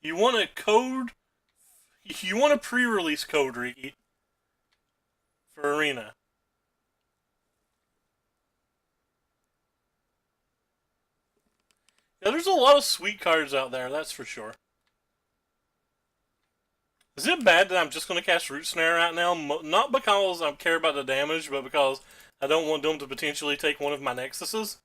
You want a code? You want a pre-release code, Ricky, for Arena. Yeah, there's a lot of sweet cards out there, that's for sure. Is it bad that I'm just going to cast Root Snare right now? Not because I care about the damage, but because I don't want them to potentially take one of my Nexuses?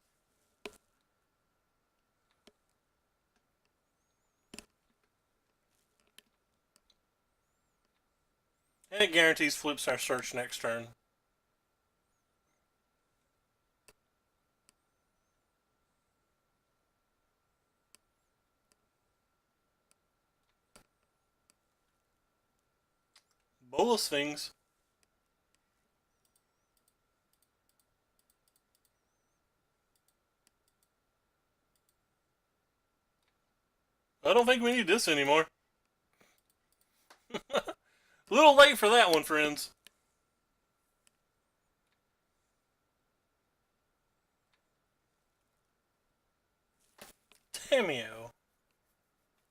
And it guarantees flips our search next turn. Bola Sphinx. I don't think we need this anymore. A little late for that one, friends. Tameo.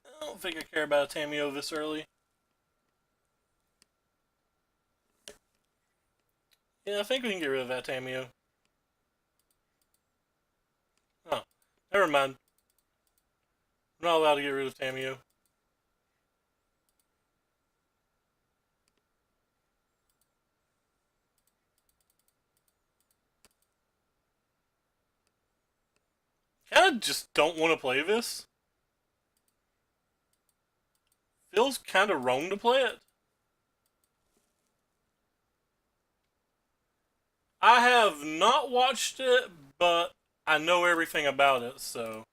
I don't think I care about a Tameo this early. Yeah, I think we can get rid of that Tameo. Oh, never mind. I'm not allowed to get rid of Tameo. Kinda just don't want to play this. Feels kinda wrong to play it. I have not watched it, but I know everything about it, so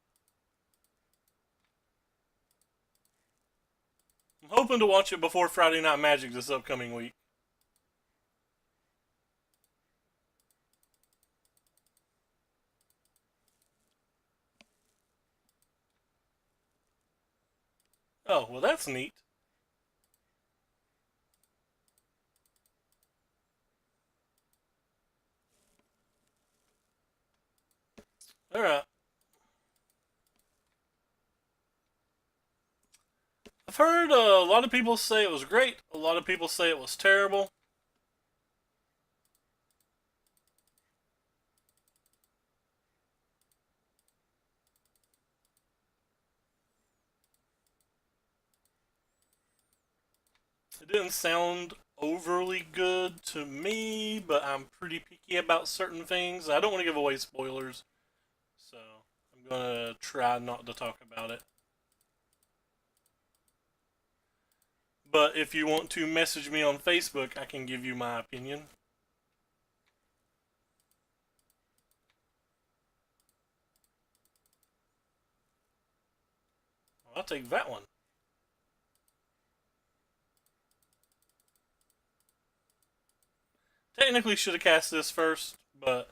I'm hoping to watch it before Friday Night Magic this upcoming week. Oh, well that's neat. Alright. I've heard a lot of people say it was great, a lot of people say it was terrible. It didn't sound overly good to me, but I'm pretty picky about certain things. I don't want to give away spoilers, so I'm gonna try not to talk about it. But if you want to message me on Facebook, I can give you my opinion. I'll take that one. Technically should have cast this first, but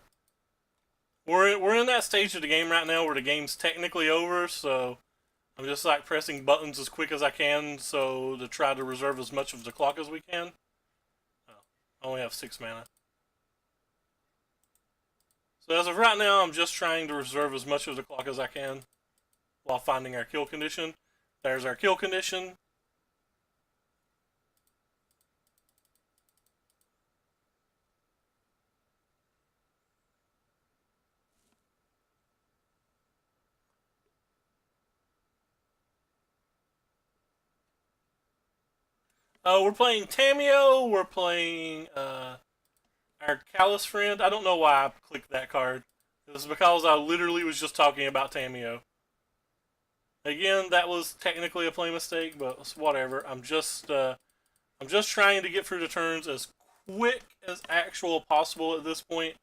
we're in that stage of the game right now where the game's technically over, so I'm just like pressing buttons as quick as I can so to try to reserve as much of the clock as we can. Oh, I only have 6 mana. So as of right now, I'm just trying to reserve as much of the clock as I can while finding our kill condition. There's our kill condition. We're playing Tameo. We're playing our Callous friend. I don't know why I clicked that card. It was because I literally was just talking about Tameo. Again, that was technically a play mistake, but whatever. I'm just trying to get through the turns as quick as actual possible at this point.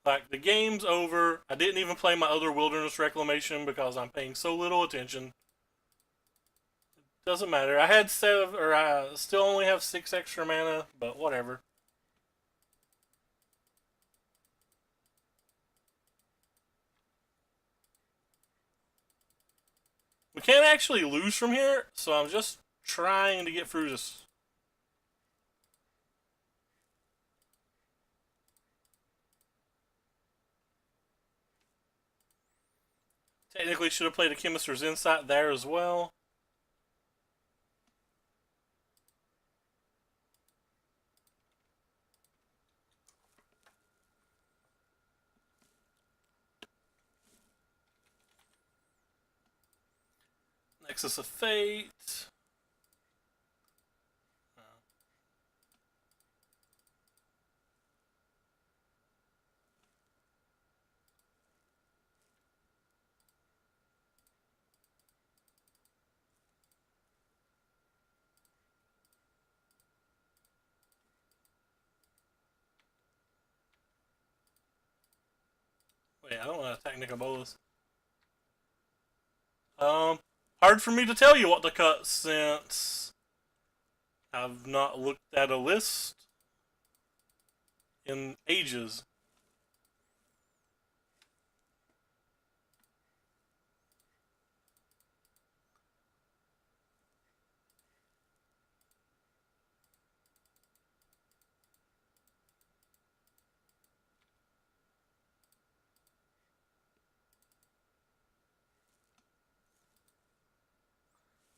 Like the game's over. I didn't even play my other Wilderness Reclamation because I'm paying so little attention. Doesn't matter. I had 7, or I still only have 6 extra mana, but whatever. We can't actually lose from here, so I'm just trying to get through this. Technically should have played a Chemist's Insight there as well. Nexus of Fate. Wait, I don't want to attack Nicobolas. Hard for me to tell you what to cut since I've not looked at a list in ages.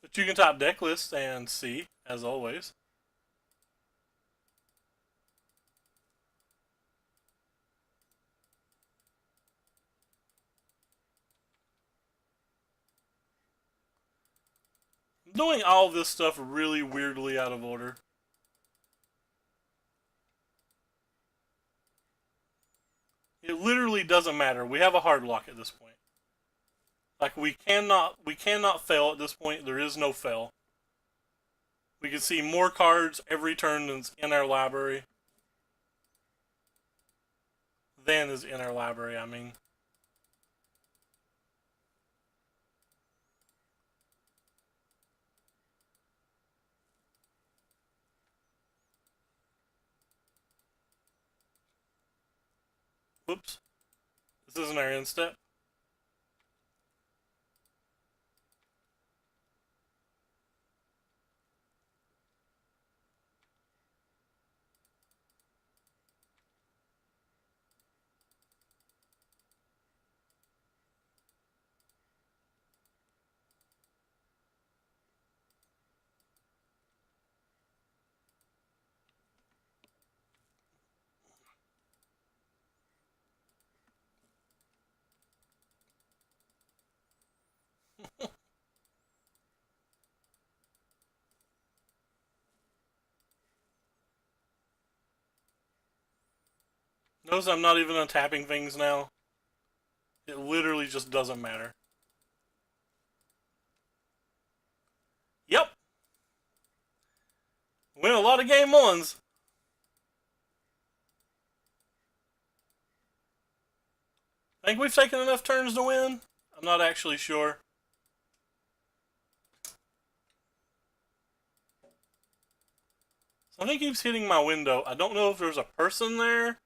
But you can top deck list and see, as always. I'm doing all this stuff really weirdly out of order. It literally doesn't matter. We have a hard lock at this point. Like we cannot fail at this point. There is no fail. We can see more cards every turn than's in our library. Than is in our library, I mean. Whoops. This isn't our end step. Notice I'm not even untapping things now. It literally just doesn't matter. Yep. Win a lot of game ones. I think we've taken enough turns to win. I'm not actually sure. Something keeps hitting my window. I don't know if there's a person there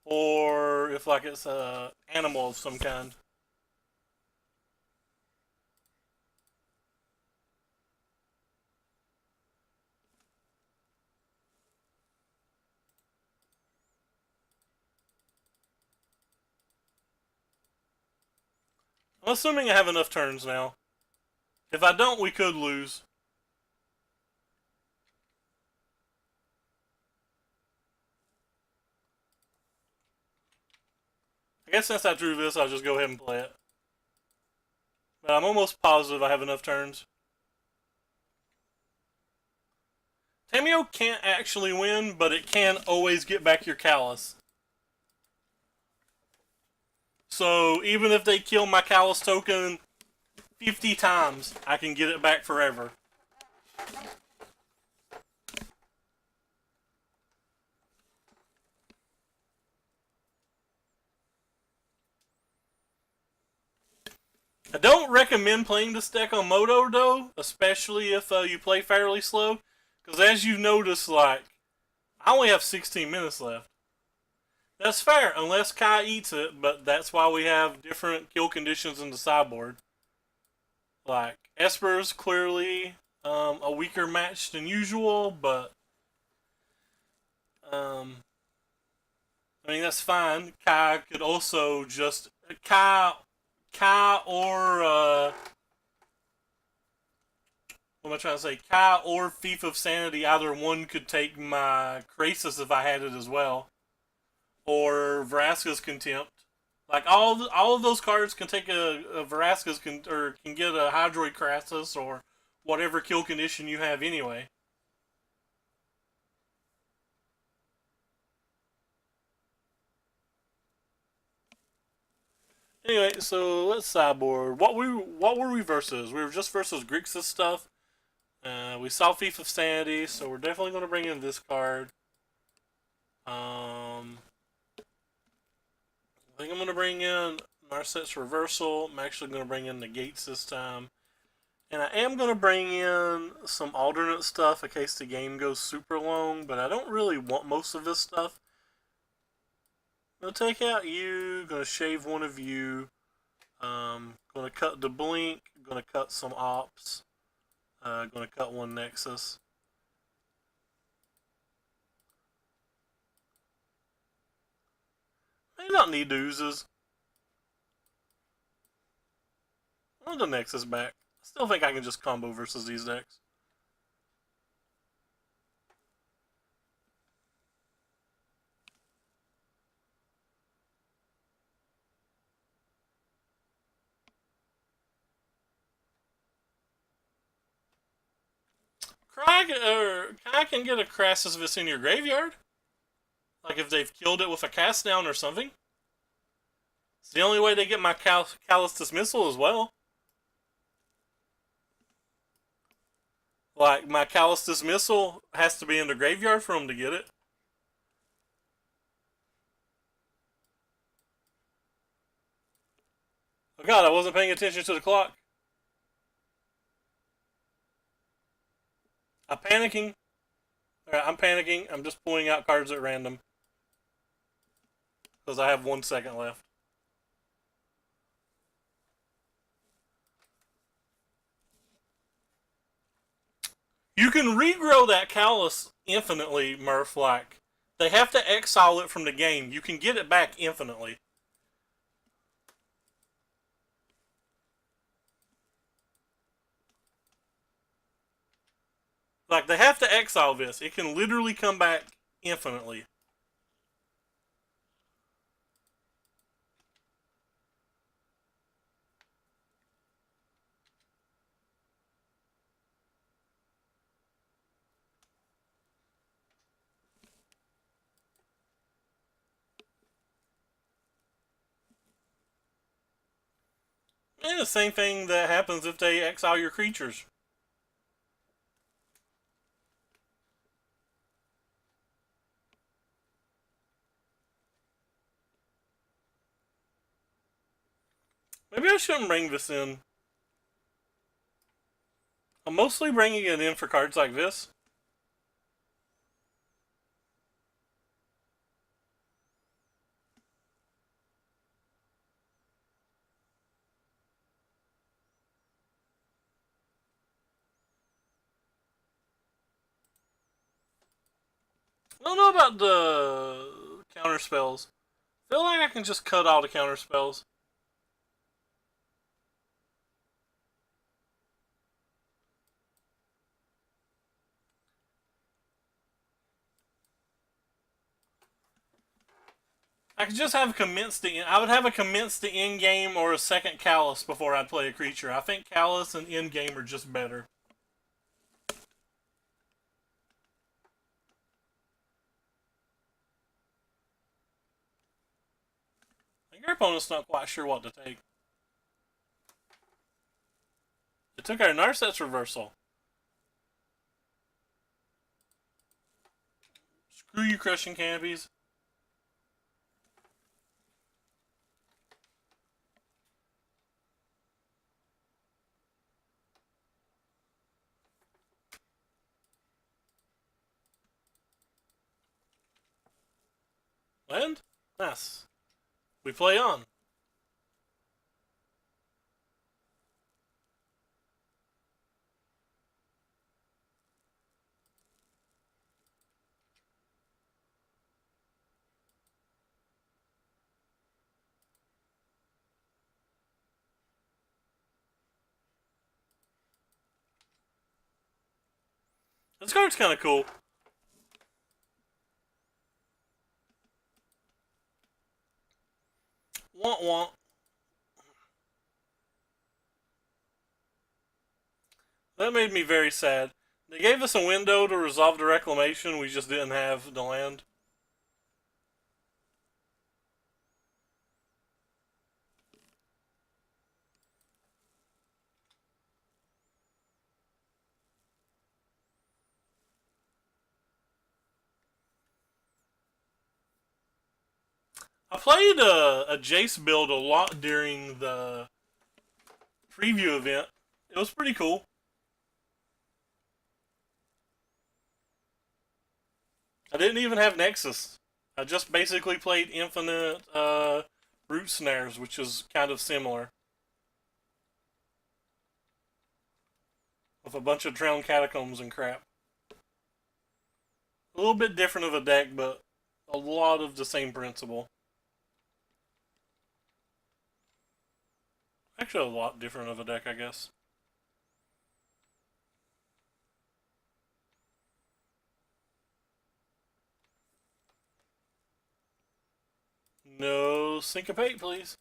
or if like it's a animal of some kind. I'm assuming I have enough turns now. If I don't, we could lose. I guess since I drew this, I'll just go ahead and play it. But I'm almost positive I have enough turns. Tameo can't actually win, but it can always get back your Callus. So even if they kill my Callus token 50 times, I can get it back forever. I don't recommend playing this deck on Moto, though, especially if you play fairly slow. Because as you notice, like, I only have 16 minutes left. That's fair, unless Kai eats it, but that's why we have different kill conditions in the sideboard. Like, Esper's clearly a weaker match than usual, but um, I mean that's fine. Kai could also just Kai or what am I trying to say? Kai or Thief of Sanity. Either one could take my Krasis if I had it as well, or Vraska's Contempt. Like all of those cards can take a Vraska's or can get a Hydroid Krasis or whatever kill condition you have anyway. Anyway, so let's sideboard. What were we versus? We were just versus Grixis stuff. We saw Thief of Sanity, so we're definitely going to bring in this card. I think I'm going to bring in Narset's Reversal. I'm actually going to bring in Negates this time. And I am going to bring in some alternate stuff in case the game goes super long, but I don't really want most of this stuff. I'm going to take out you, going to shave one of you, going to cut the Blink, going to cut some Ops, going to cut one Nexus. May not need oozes. I want the Nexus back. I still think I can just combo versus these decks. Kai can get a Crassus if it's in your graveyard. Like if they've killed it with a cast down or something. It's the only way they get my Callous Dismissal as well. Like my Callous Dismissal has to be in the graveyard for them to get it. Oh god, I wasn't paying attention to the clock. I'm panicking. Alright, I'm panicking. I'm just pulling out cards at random. Because I have 1 second left. You can regrow that Callous infinitely, Murph. Like, they have to exile it from the game. You can get it back infinitely. Like, they have to exile this. It can literally come back infinitely. And the same thing that happens if they exile your creatures. Maybe I shouldn't bring this in. I'm mostly bringing it in for cards like this. I don't know about the counter spells. I feel like I can just cut all the counter spells. I could just have commence the. I would have a commence the end game or a second Callous before I'd play a creature. I think Callous and end game are just better. I think your opponent's not quite sure what to take. They took our Narset's Reversal. Screw you, Crushing Canopies. Land? Nice. We play on. This card's kind of cool. Want want. That made me very sad. They gave us a window to resolve the reclamation. We just didn't have the land. I played a Jace build a lot during the preview event. It was pretty cool. I didn't even have Nexus. I just basically played infinite root snares, which is kind of similar. With a bunch of drowned catacombs and crap. A little bit different of a deck, but a lot of the same principle. Actually, a lot different of a deck, I guess. No syncopate, please.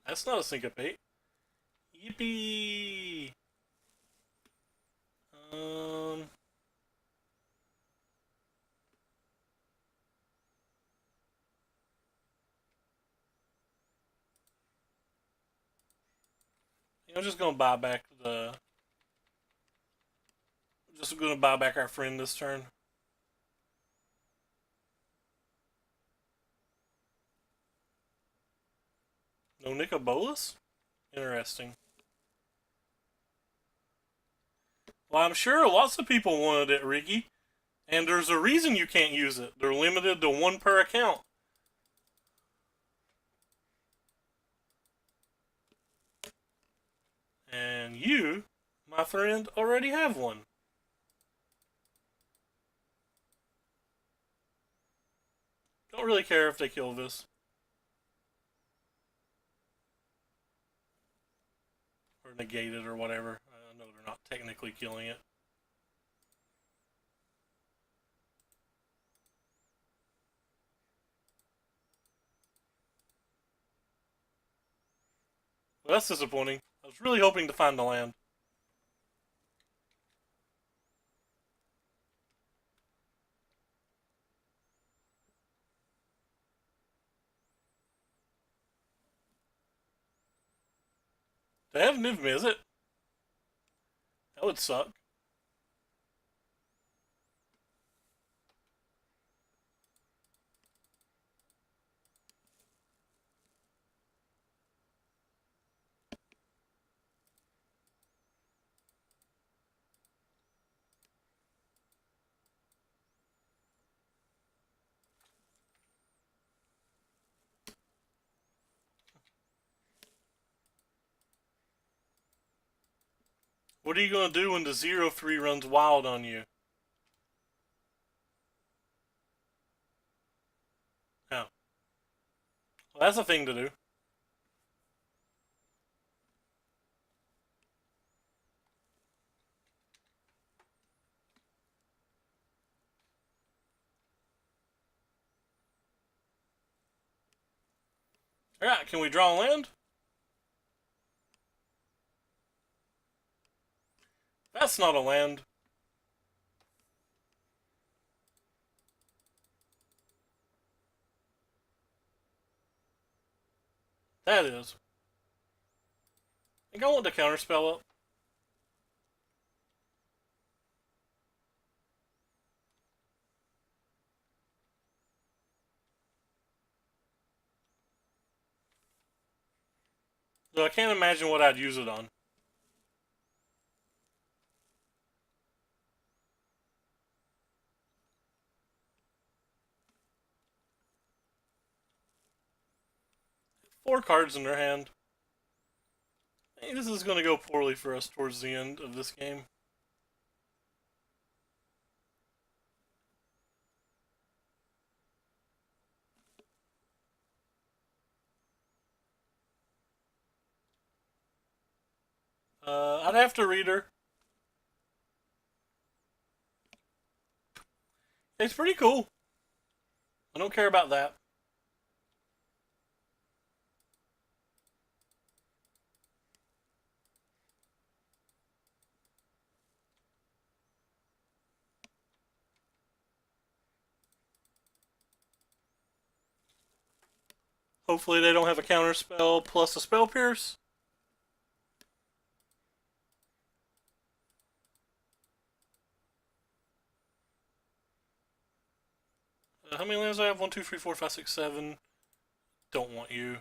That's not a syncopate. Yippee! Um... I'm just gonna buy back the... Just gonna buy back our friend this turn. No Nicobolus? Interesting. Well, I'm sure lots of people wanted it, Ricky. And there's a reason you can't use it. They're limited to one per account. And you, my friend, already have one. Don't really care if they kill this. Or negate it or whatever. I know they're not technically killing it. Well, that's disappointing. I was really hoping to find the land. They have Niv Mizzet. That would suck. What are you going to do when the 0-3 runs wild on you? Oh. Well, that's a thing to do. Alright, can we draw land? That's not a land. That is. I think I want to counterspell up. Though I can't imagine what I'd use it on. Four cards in their hand. I think this is going to go poorly for us towards the end of this game. I'd have to read her. It's pretty cool. I don't care about that. Hopefully they don't have a counter spell plus a spell pierce. How many lands do I have? 1, 2, 3, 4, 5, 6, 7. Don't want you.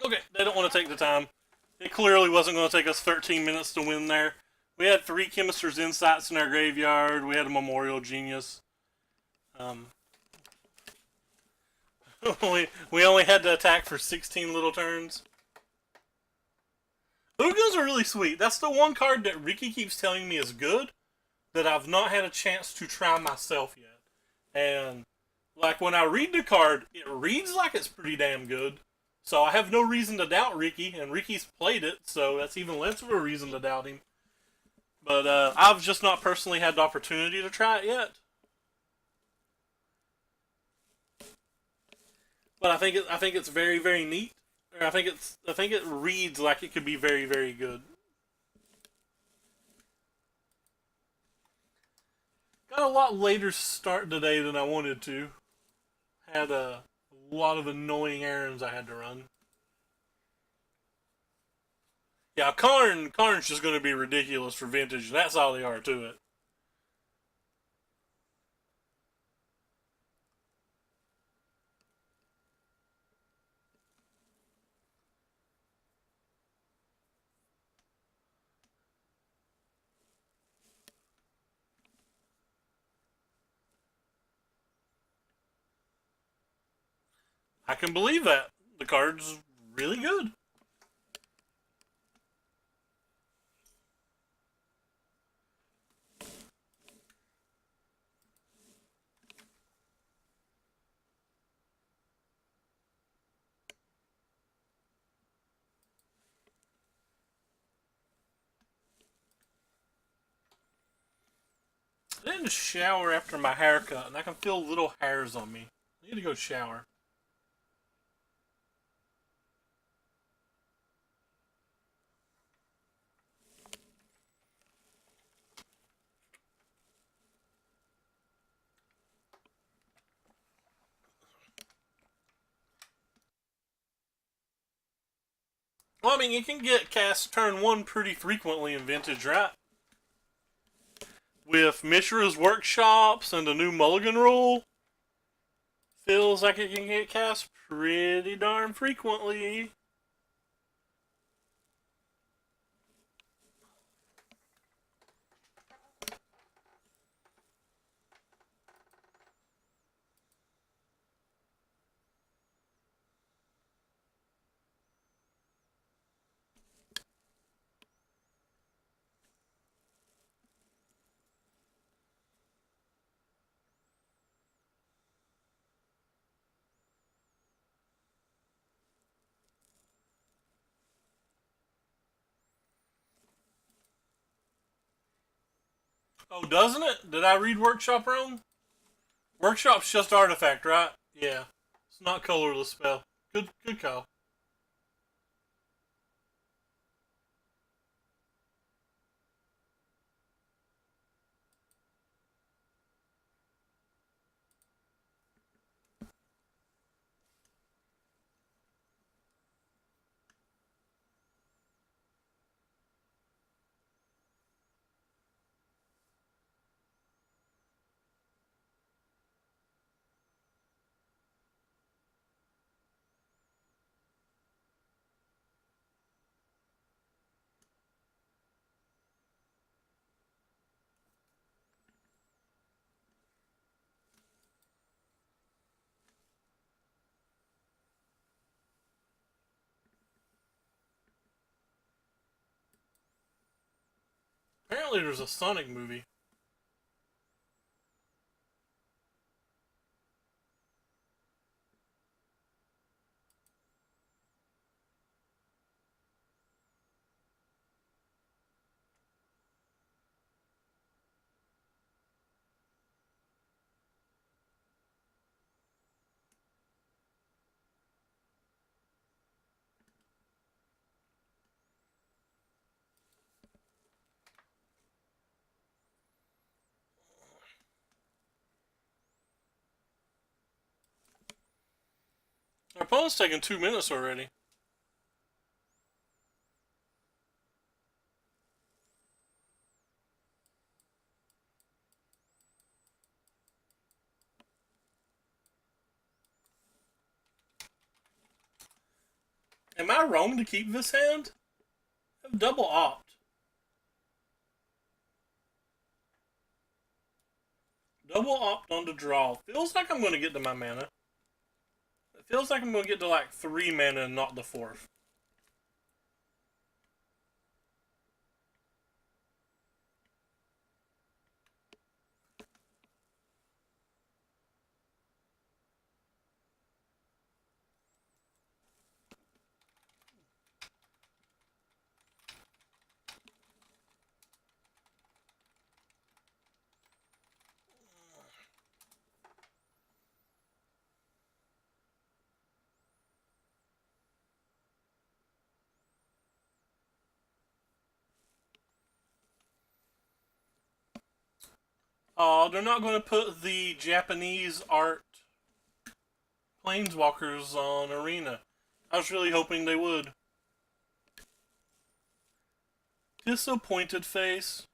Okay, they don't want to take the time. It clearly wasn't going to take us 13 minutes to win there. We had 3 Chemister's Insights in our graveyard. We had a Memorial Genius. Um, we only had to attack for 16 little turns. Ugos are really sweet. That's the one card that Ricky keeps telling me is good that I've not had a chance to try myself yet. And like when I read the card, it reads like it's pretty damn good. So I have no reason to doubt Ricky, and Ricky's played it, so that's even less of a reason to doubt him. But I've just not personally had the opportunity to try it yet. But I think it's very very neat. I think it reads like it could be very very good. Got a lot later start today than I wanted to. Had a lot of annoying errands I had to run. Yeah, Karn's just going to be ridiculous for vintage. That's all they are to it. I can believe that. The card's really good. I didn't shower after my haircut, and I can feel little hairs on me. I need to go shower. Well, I mean, you can get cast turn 1 pretty frequently in Vintage, right? With Mishra's Workshops and the new Mulligan rule, feels like it can get cast pretty darn frequently. Oh, doesn't it? Did I read Workshop wrong? Workshop's just artifact, right? Yeah. It's not colorless spell. Good call. Apparently there's a Sonic movie. Our opponent's taking 2 minutes already. Am I wrong to keep this hand? I have double opt. Double opt on the draw. Feels like I'm going to get to my mana. It feels like I'm going to get to like 3 mana and not the 4th. Oh, they're not going to put the Japanese art Planeswalkers on Arena. I was really hoping they would. Disappointed face.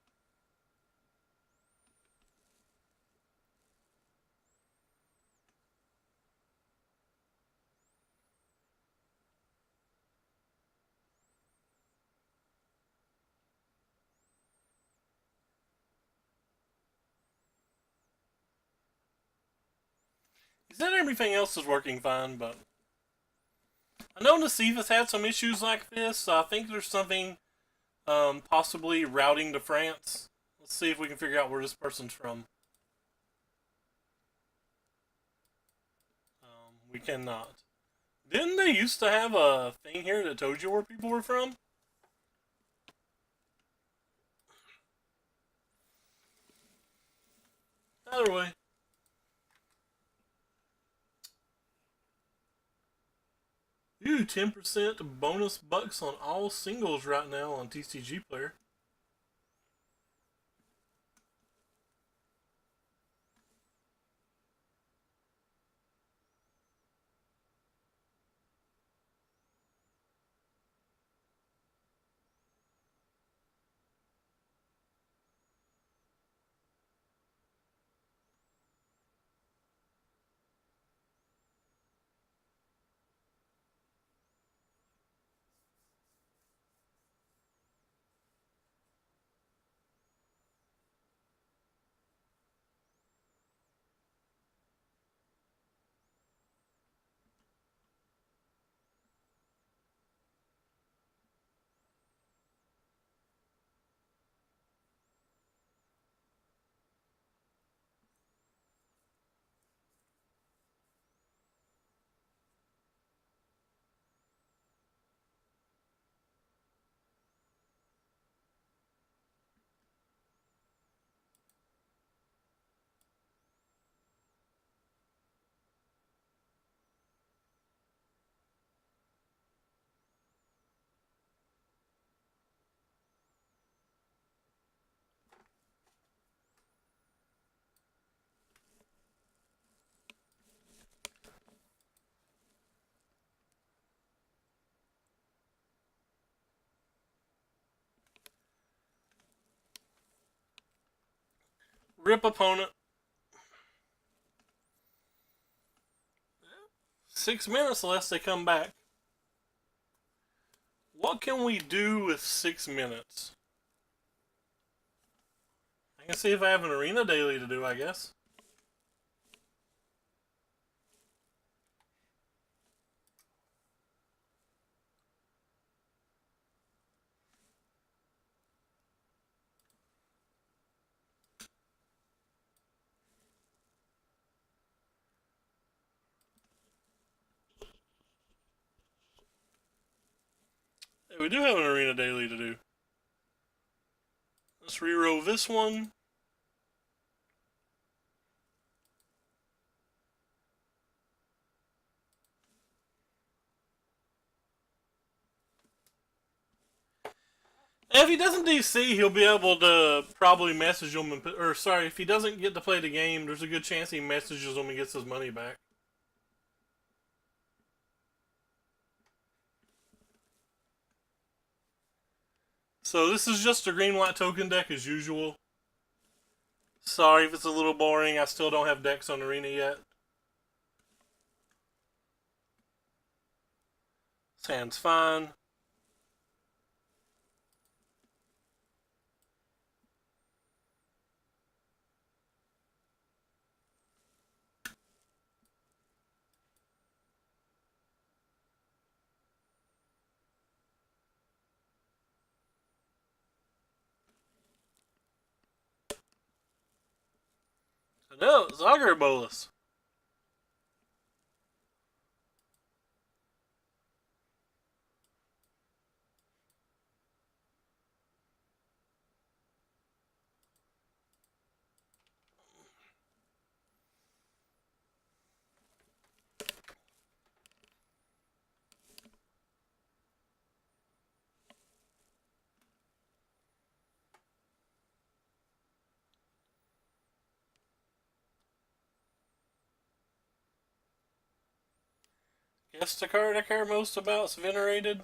He said everything else is working fine, but I know Nasif had some issues like this, so I think there's something possibly routing to France. Let's see if we can figure out where this person's from. We cannot. Didn't they used to have a thing here that told you where people were from? Either way. Ooh, 10% bonus bucks on all singles right now on TCG Player. Rip opponent. 6 minutes unless they come back. What can we do with 6 minutes? I can see if I have an arena daily to do, I guess. we do have an arena daily to do. Let's reroll this one. If he doesn't DC, he'll be able to probably message him, or sorry, if he doesn't get to play the game, there's a good chance he messages him and gets his money back. So this is just a green-white token deck as usual. Sorry if it's a little boring, I still don't have decks on Arena yet. This hand's fine. No, it's Augur Bolus. Guess the card I care most about is Venerated.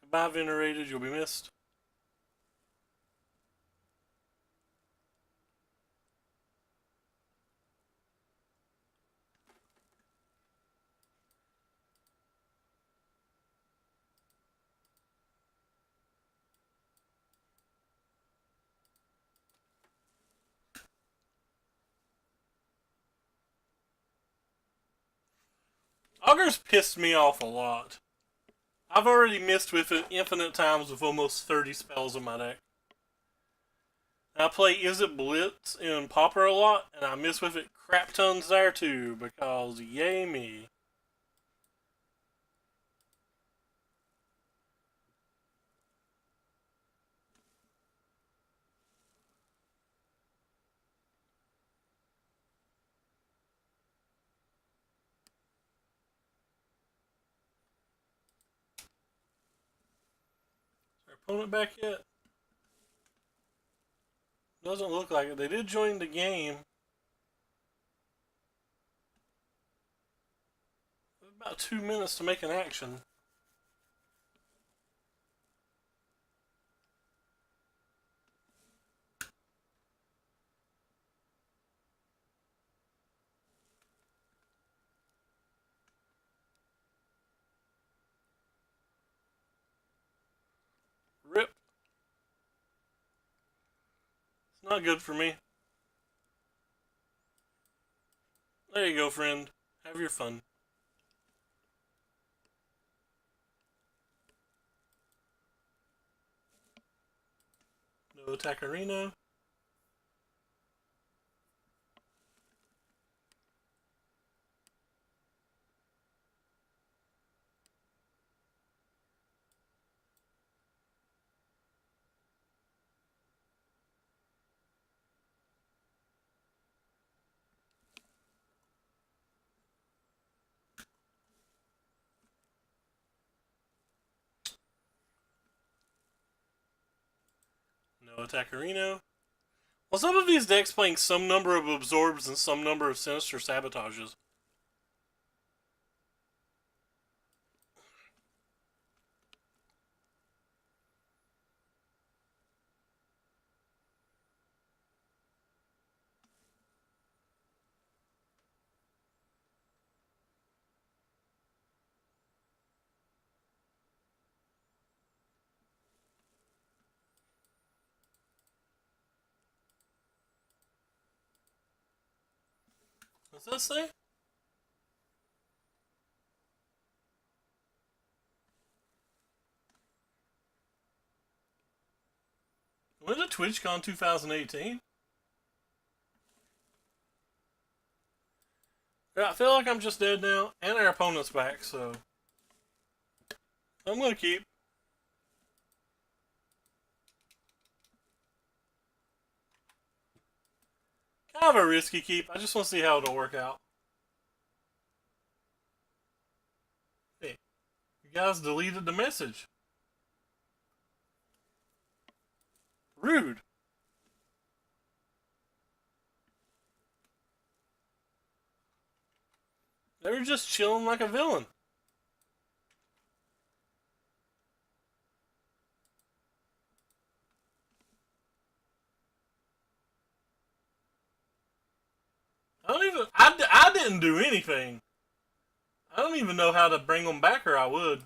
Goodbye, Venerated, you'll be missed. Augur's pissed me off a lot. I've already missed with it infinite times with almost 30 spells in my deck. I play Is It Blitz in Pauper a lot, and I miss with it crap tons there too, because yay me. Is their opponent back yet? Doesn't look like it. They did join the game. About 2 minutes to make an action. Rip. It's not good for me. There you go, friend. Have your fun. No attack arena. No attack arena. Well, some of these decks playing some number of absorbs and some number of sinister sabotages. What's that say? When did TwitchCon 2018? I feel like I'm just dead now, and our opponent's back, so I'm gonna keep. Kind of a risky keep. I just want to see how it'll work out. Hey, you guys deleted the message. Rude. They were just chilling like a villain. I don't even. I didn't do anything. I don't even know how to bring them back, or I would.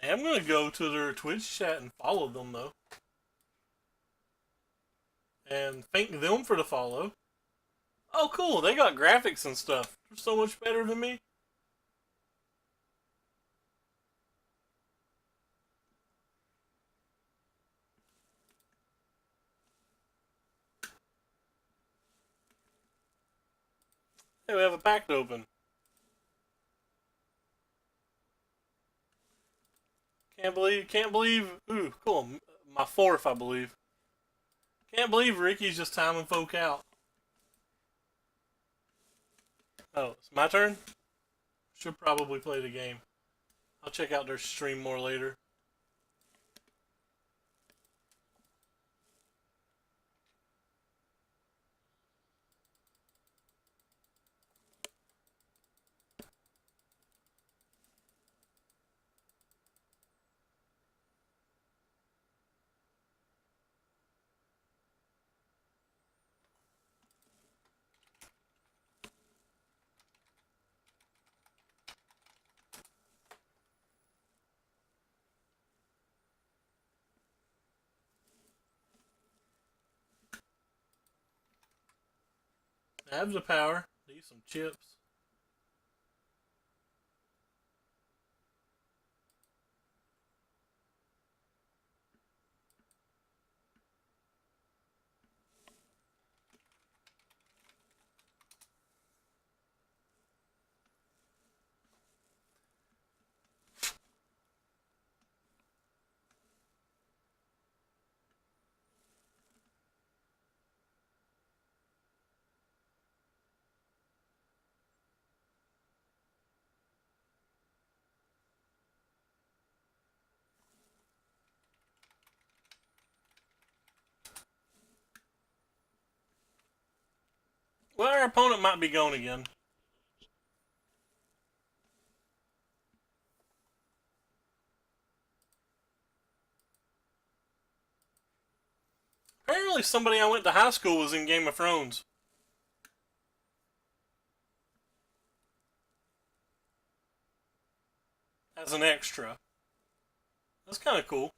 I am gonna go to their Twitch chat and follow them though, and thank them for the follow. Oh, cool! They got graphics and stuff. They're so much better than me. Hey, we have a pack to open. Can't believe. Ooh, cool. My fourth, I believe. Can't believe Ricky's just timing folk out. Oh, it's my turn? Should probably play the game. I'll check out their stream more later. I have the power. Need some chips. Well, our opponent might be going again. Apparently, somebody I went to high school was in Game of Thrones. As an extra. That's kind of cool.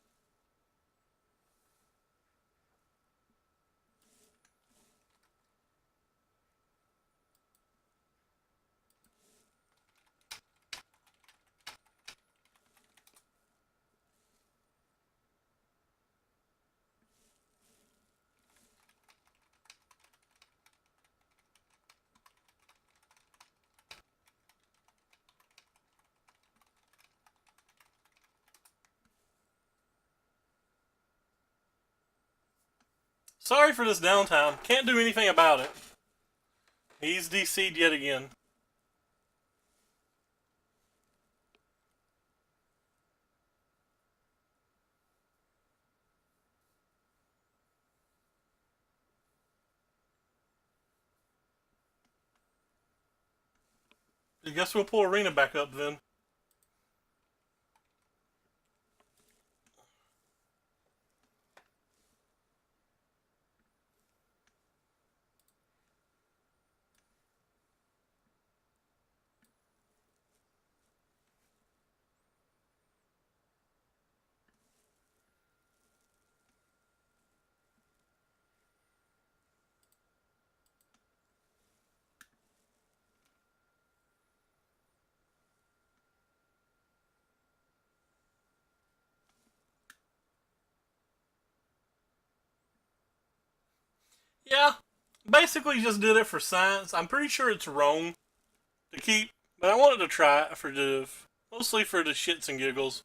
Sorry for this downtime. Can't do anything about it. He's DC'd yet again. I guess we'll pull Arena back up then. Yeah, basically just did it for science. I'm pretty sure it's wrong to keep, but I wanted to try it for mostly for the shits and giggles.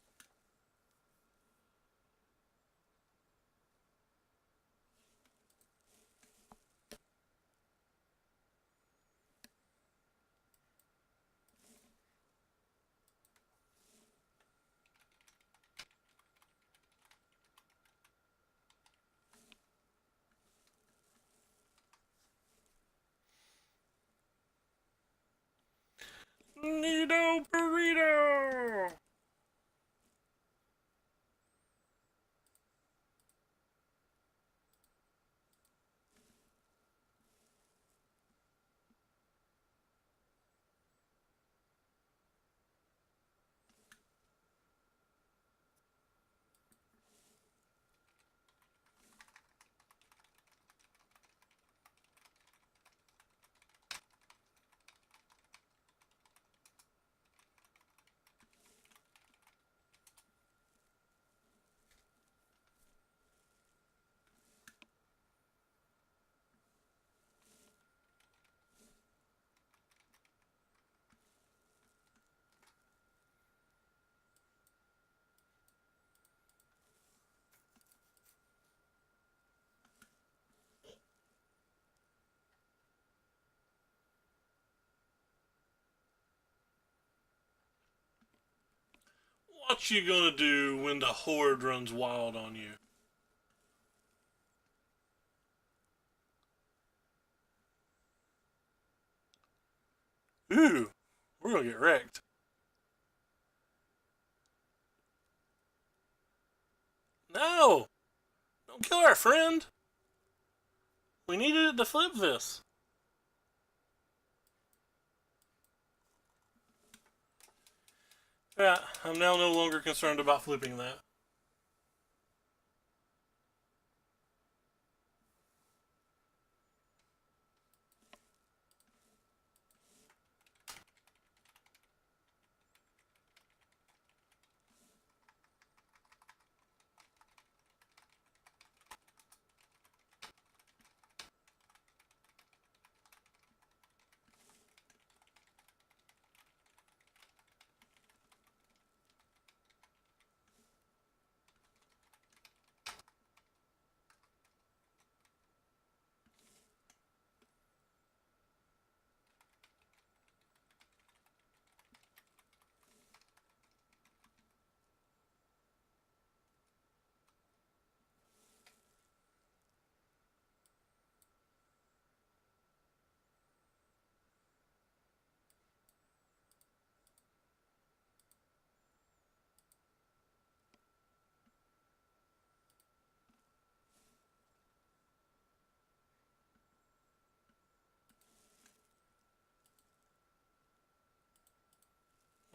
Neato burrito. What you gonna do when the horde runs wild on you? Ooh, we're gonna get wrecked. No! Don't kill our friend! We needed it to flip this. Yeah, I'm now no longer concerned about flipping that.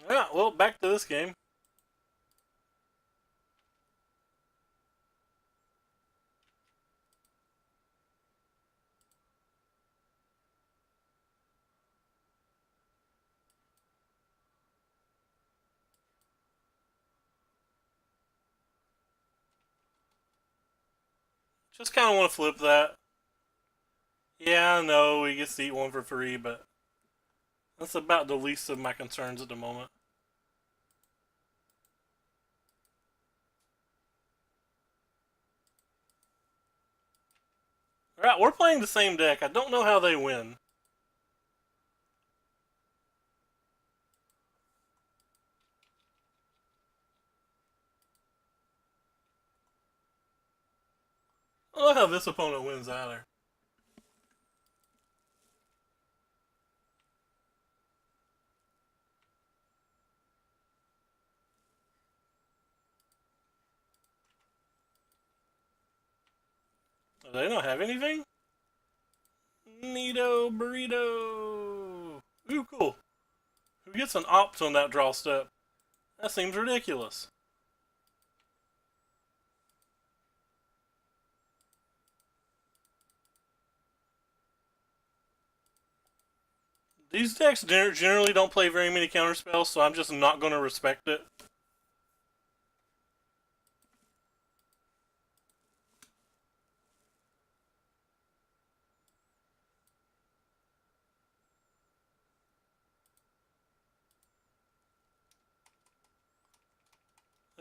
Yeah, well, back to this game. Just kind of want to flip that. Yeah, I know we get to eat one for free, but that's about the least of my concerns at the moment. Alright, we're playing the same deck. I don't know how they win. I don't know how this opponent wins either. Do they not have anything? Neato burrito. Ooh, cool. Who gets an opt on that draw step? That seems ridiculous. These decks generally don't play very many counterspells, so I'm just not going to respect it.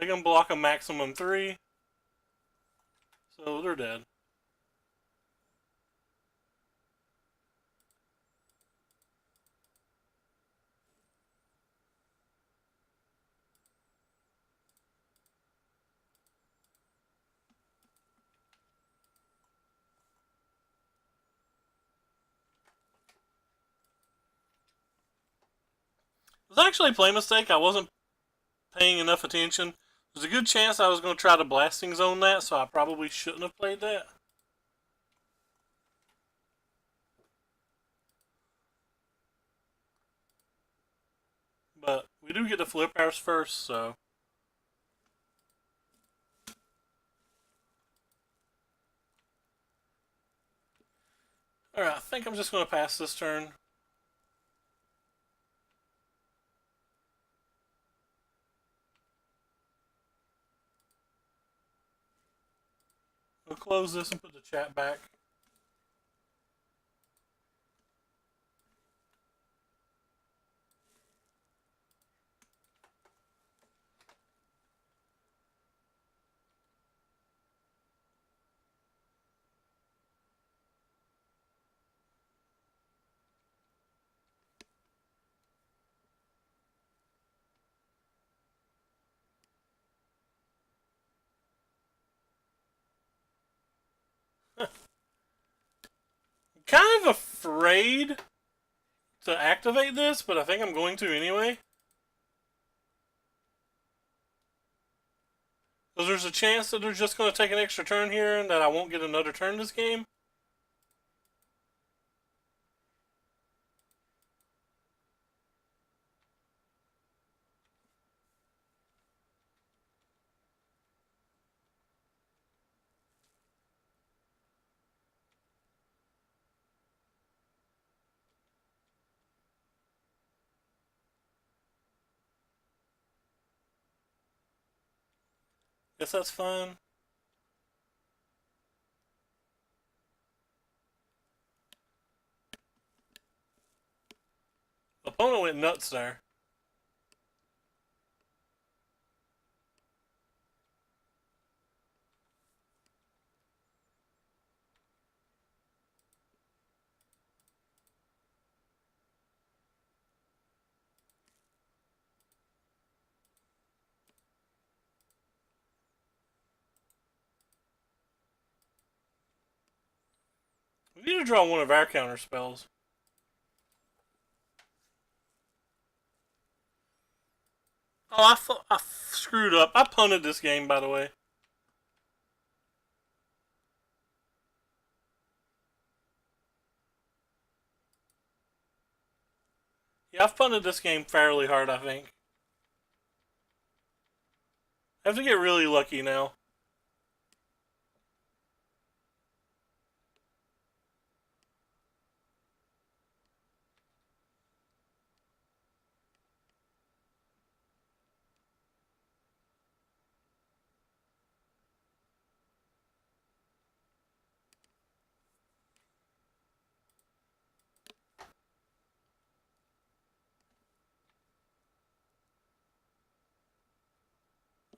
They can block a maximum 3. So they're dead. It was actually a play mistake. I wasn't paying enough attention. There's a good chance I was going to try to blasting zone that, so I probably shouldn't have played that. But we do get to flip ours first, so. Alright, I think I'm just going to pass this turn. We'll close this and put the chat back. Kind of afraid to activate this, but I think I'm going to anyway. Because there's a chance that they're just going to take an extra turn here and that I won't get another turn this game. Guess that's fine. The opponent went nuts there. We need to draw one of our counter spells. Oh, I screwed up. I punted this game, by the way. Yeah, I've punted this game fairly hard, I think. I have to get really lucky now.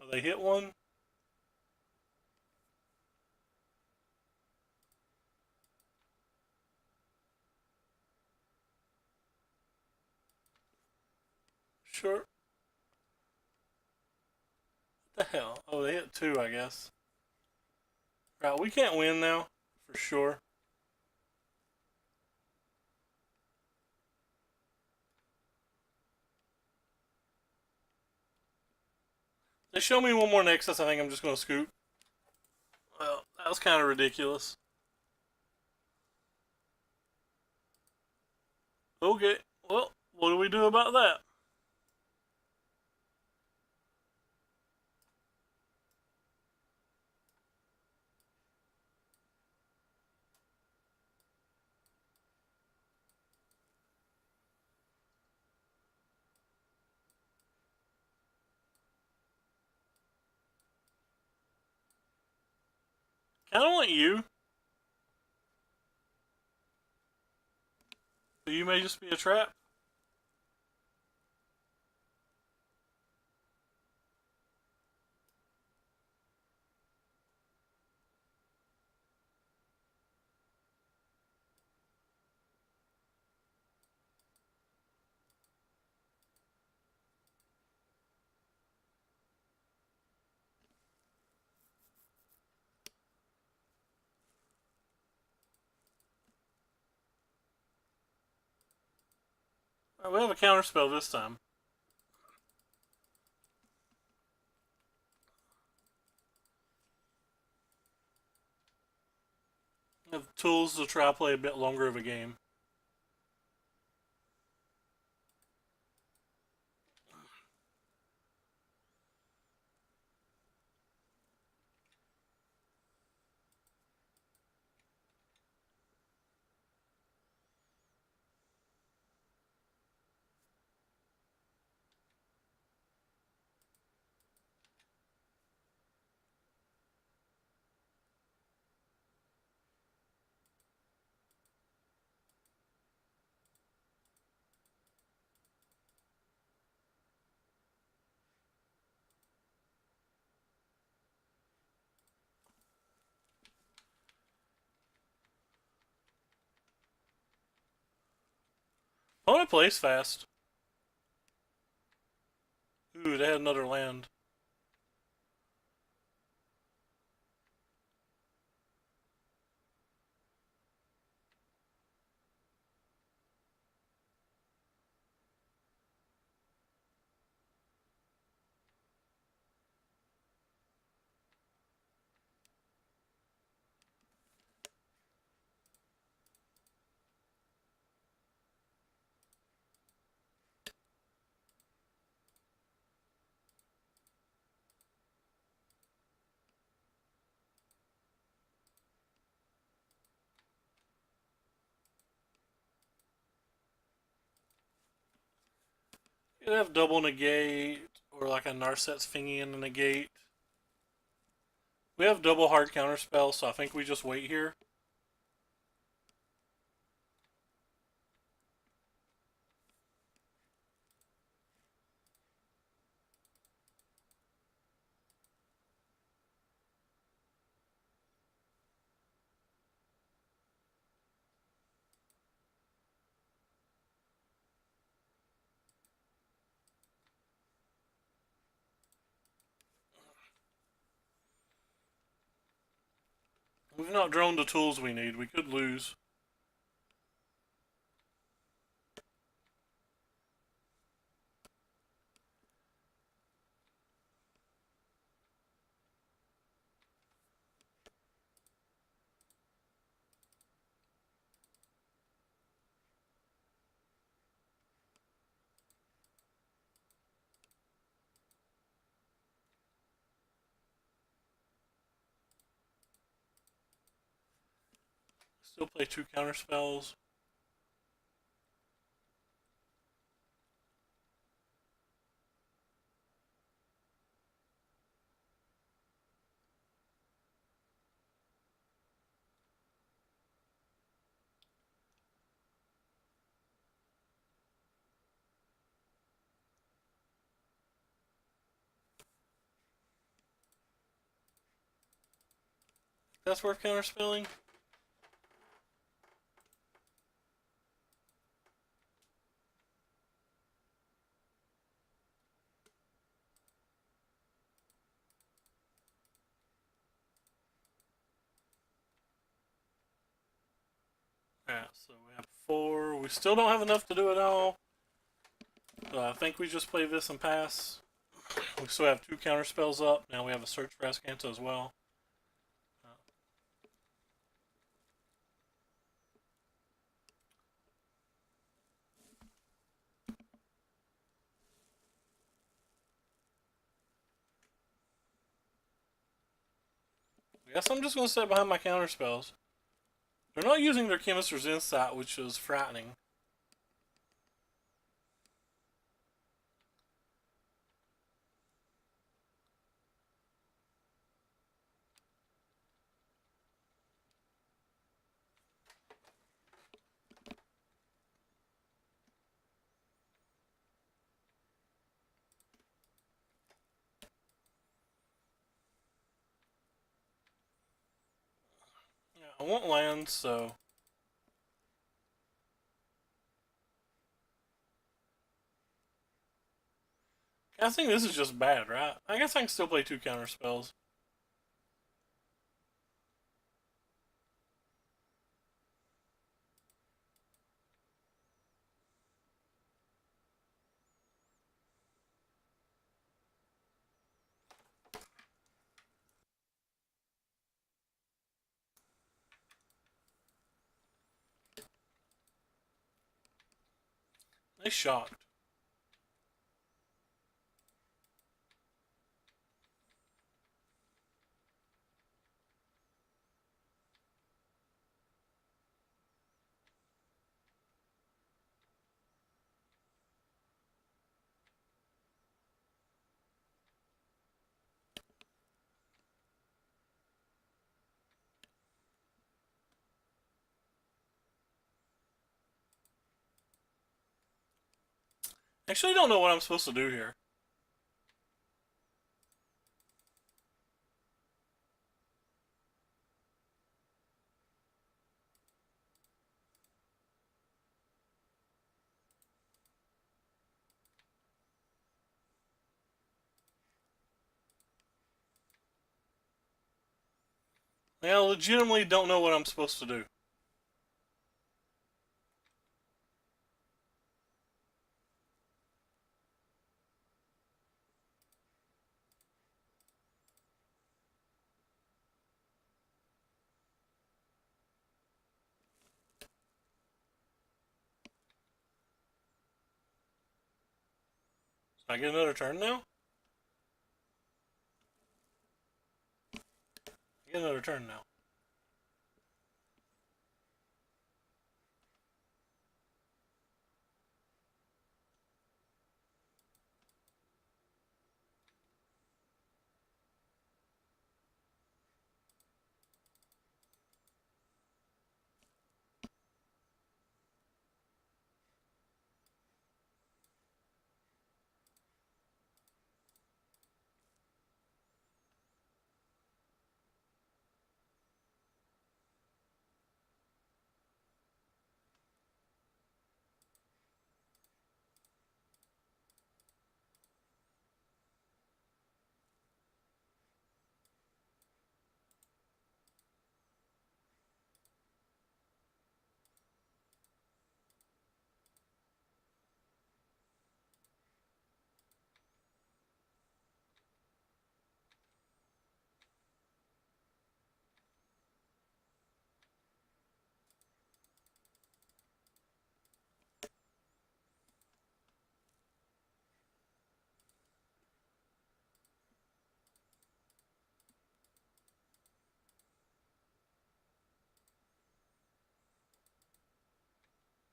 Oh, they hit one. Sure. What the hell? Oh, they hit 2, I guess. Right, we can't win now, for sure. They show me one more Nexus, I think I'm just going to scoop. Well, that was kind of ridiculous. Okay, well, what do we do about that? I don't want you. So you may just be a trap. We have a counterspell this time. We have tools to try to play a bit longer of a game. Opponent plays fast. Ooh, they had another land. You could have double negate, or like a Narset's thingy in the negate. We have double hard counterspell, so I think we just wait here. We've not drawn the tools we need. We could lose. Still play 2 counterspells. That's worth counterspelling. Yeah, so we have 4. We still don't have enough to do it all. So I think we just play this and pass. We still have 2 counterspells up. Now we have a search for Ascanta as well. I guess I'm just going to sit behind my counterspells. They're not using their Chemist's Insight, which is frightening. Yeah, I want land, so I think this is just bad, right? I guess I can still play 2 counterspells. They shocked. Actually, I don't know what I'm supposed to do here. I legitimately don't know what I'm supposed to do. I get another turn now? I get another turn now.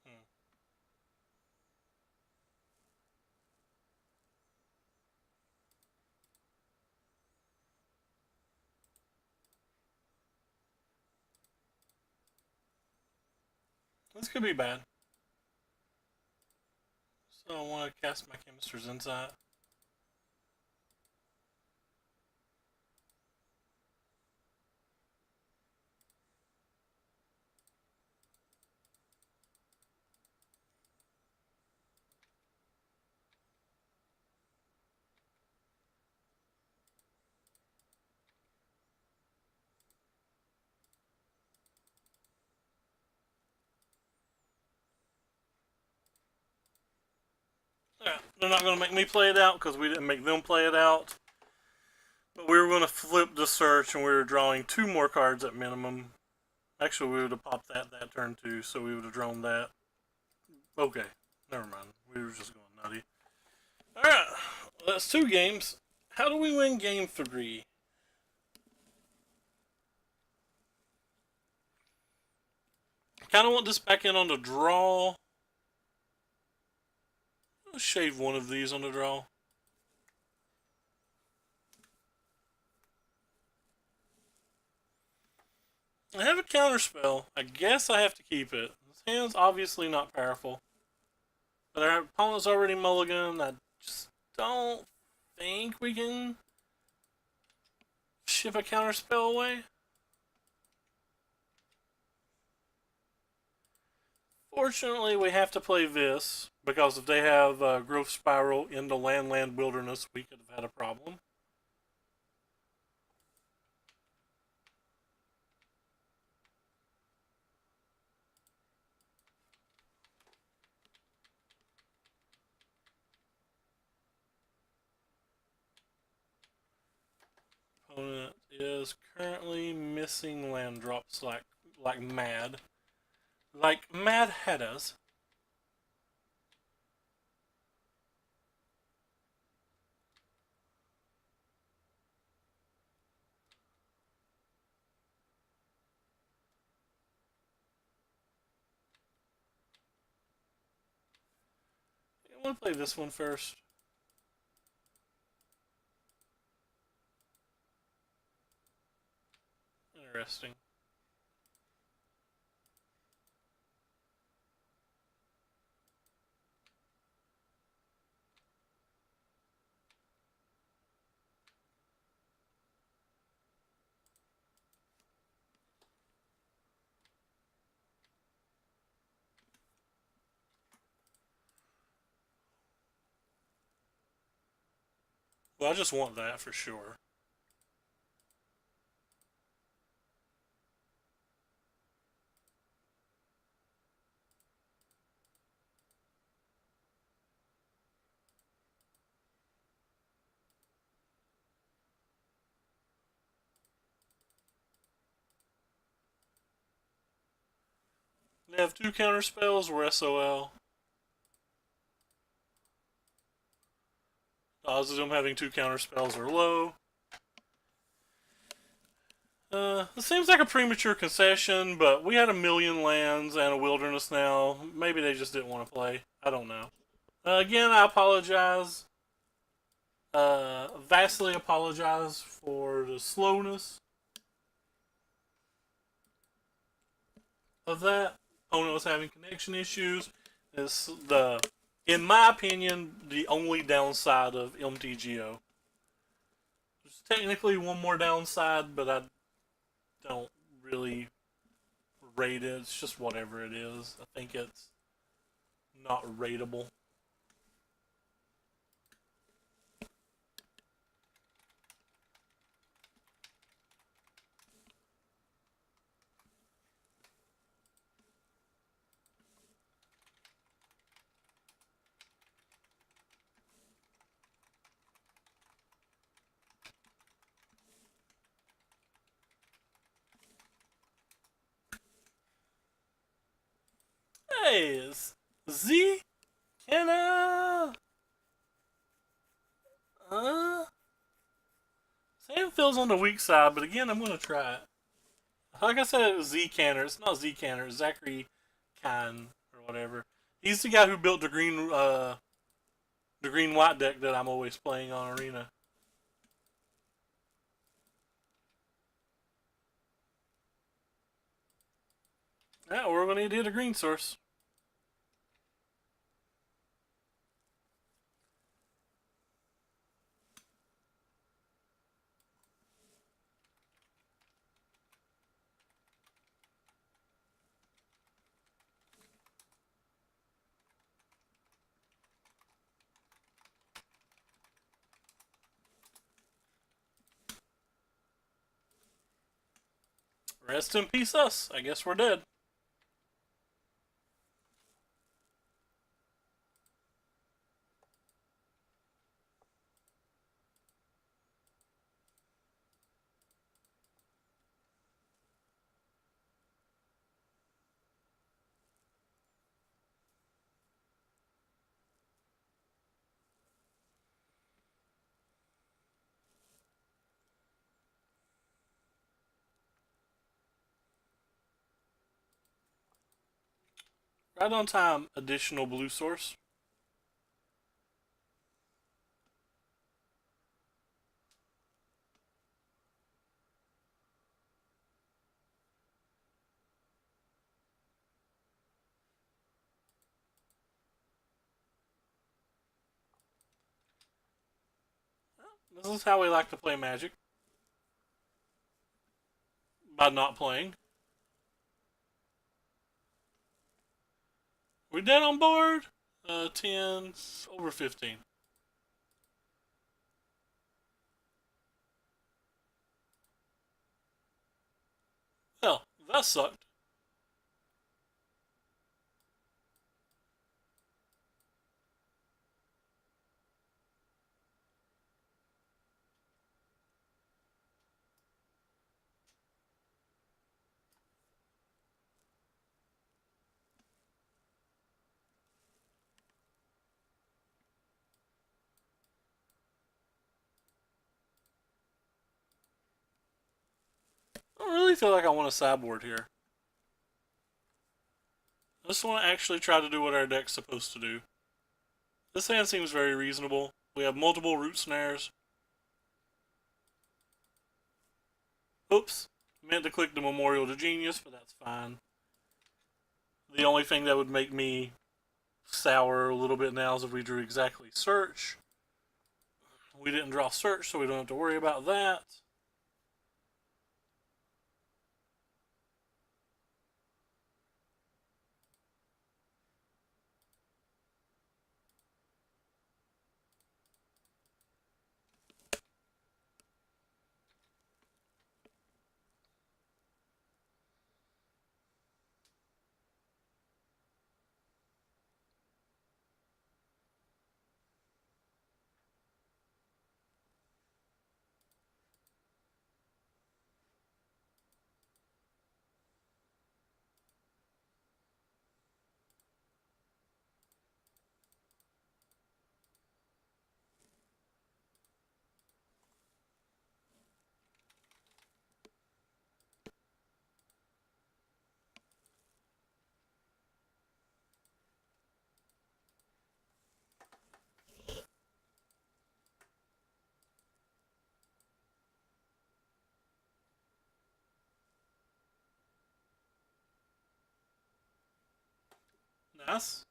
Hmm. This could be bad. So I want to cast my Chemister's Insight. Yeah, they're not going to make me play it out because we didn't make them play it out. But we were going to flip the search and we were drawing 2 more cards at minimum. Actually, we would have popped that turn too, so we would have drawn that. Okay, never mind. We were just going nutty. Alright, that's 2 games. How do we win game 3? Kind of want this back in on the draw. Let's shave one of these on the draw. I have a counterspell. I guess I have to keep it. This hand's obviously not powerful. But our opponent's already mulligan. I just don't think we can ship a counterspell away. Fortunately, we have to play this, because if they have Growth Spiral into Land Wilderness, we could have had a problem. Opponent is currently missing land drops like mad. Like mad headers. I want to play this one first. Interesting. Well, I just want that for sure. They have two counter spells. We're SOL. The odds of them having two counter spells are low. It seems like a premature concession, but we had a million lands and a wilderness now. Maybe they just didn't want to play. I don't know. Again, I apologize. Vastly apologize for the slowness of that. Opponent was having connection issues. It's in my opinion, the only downside of MTGO. There's technically one more downside, but I don't really rate it. It's just whatever it is. I think it's not rateable. Hey, Z? Can Sam feels on the weak side, but again, I'm gonna try it. Like I said, it was Z Canner. It's not Z Canner. It's Zachary Khan or whatever. He's the guy who built the green white deck that I'm always playing on Arena. Yeah, we're gonna need to hit a green source. Rest in peace, us. I guess we're dead. Right on time. Additional blue source. This is how we like to play Magic. By not playing. We dead on board? 10, over 15. Well, that sucked. I don't really feel like I want a sideboard here. I just want to actually try to do what our deck's supposed to do. This hand seems very reasonable. We have multiple root snares. Oops. Meant to click the Memorial to Genius, but that's fine. The only thing that would make me sour a little bit now is if we drew exactly search. We didn't draw search, so we don't have to worry about that. Nice.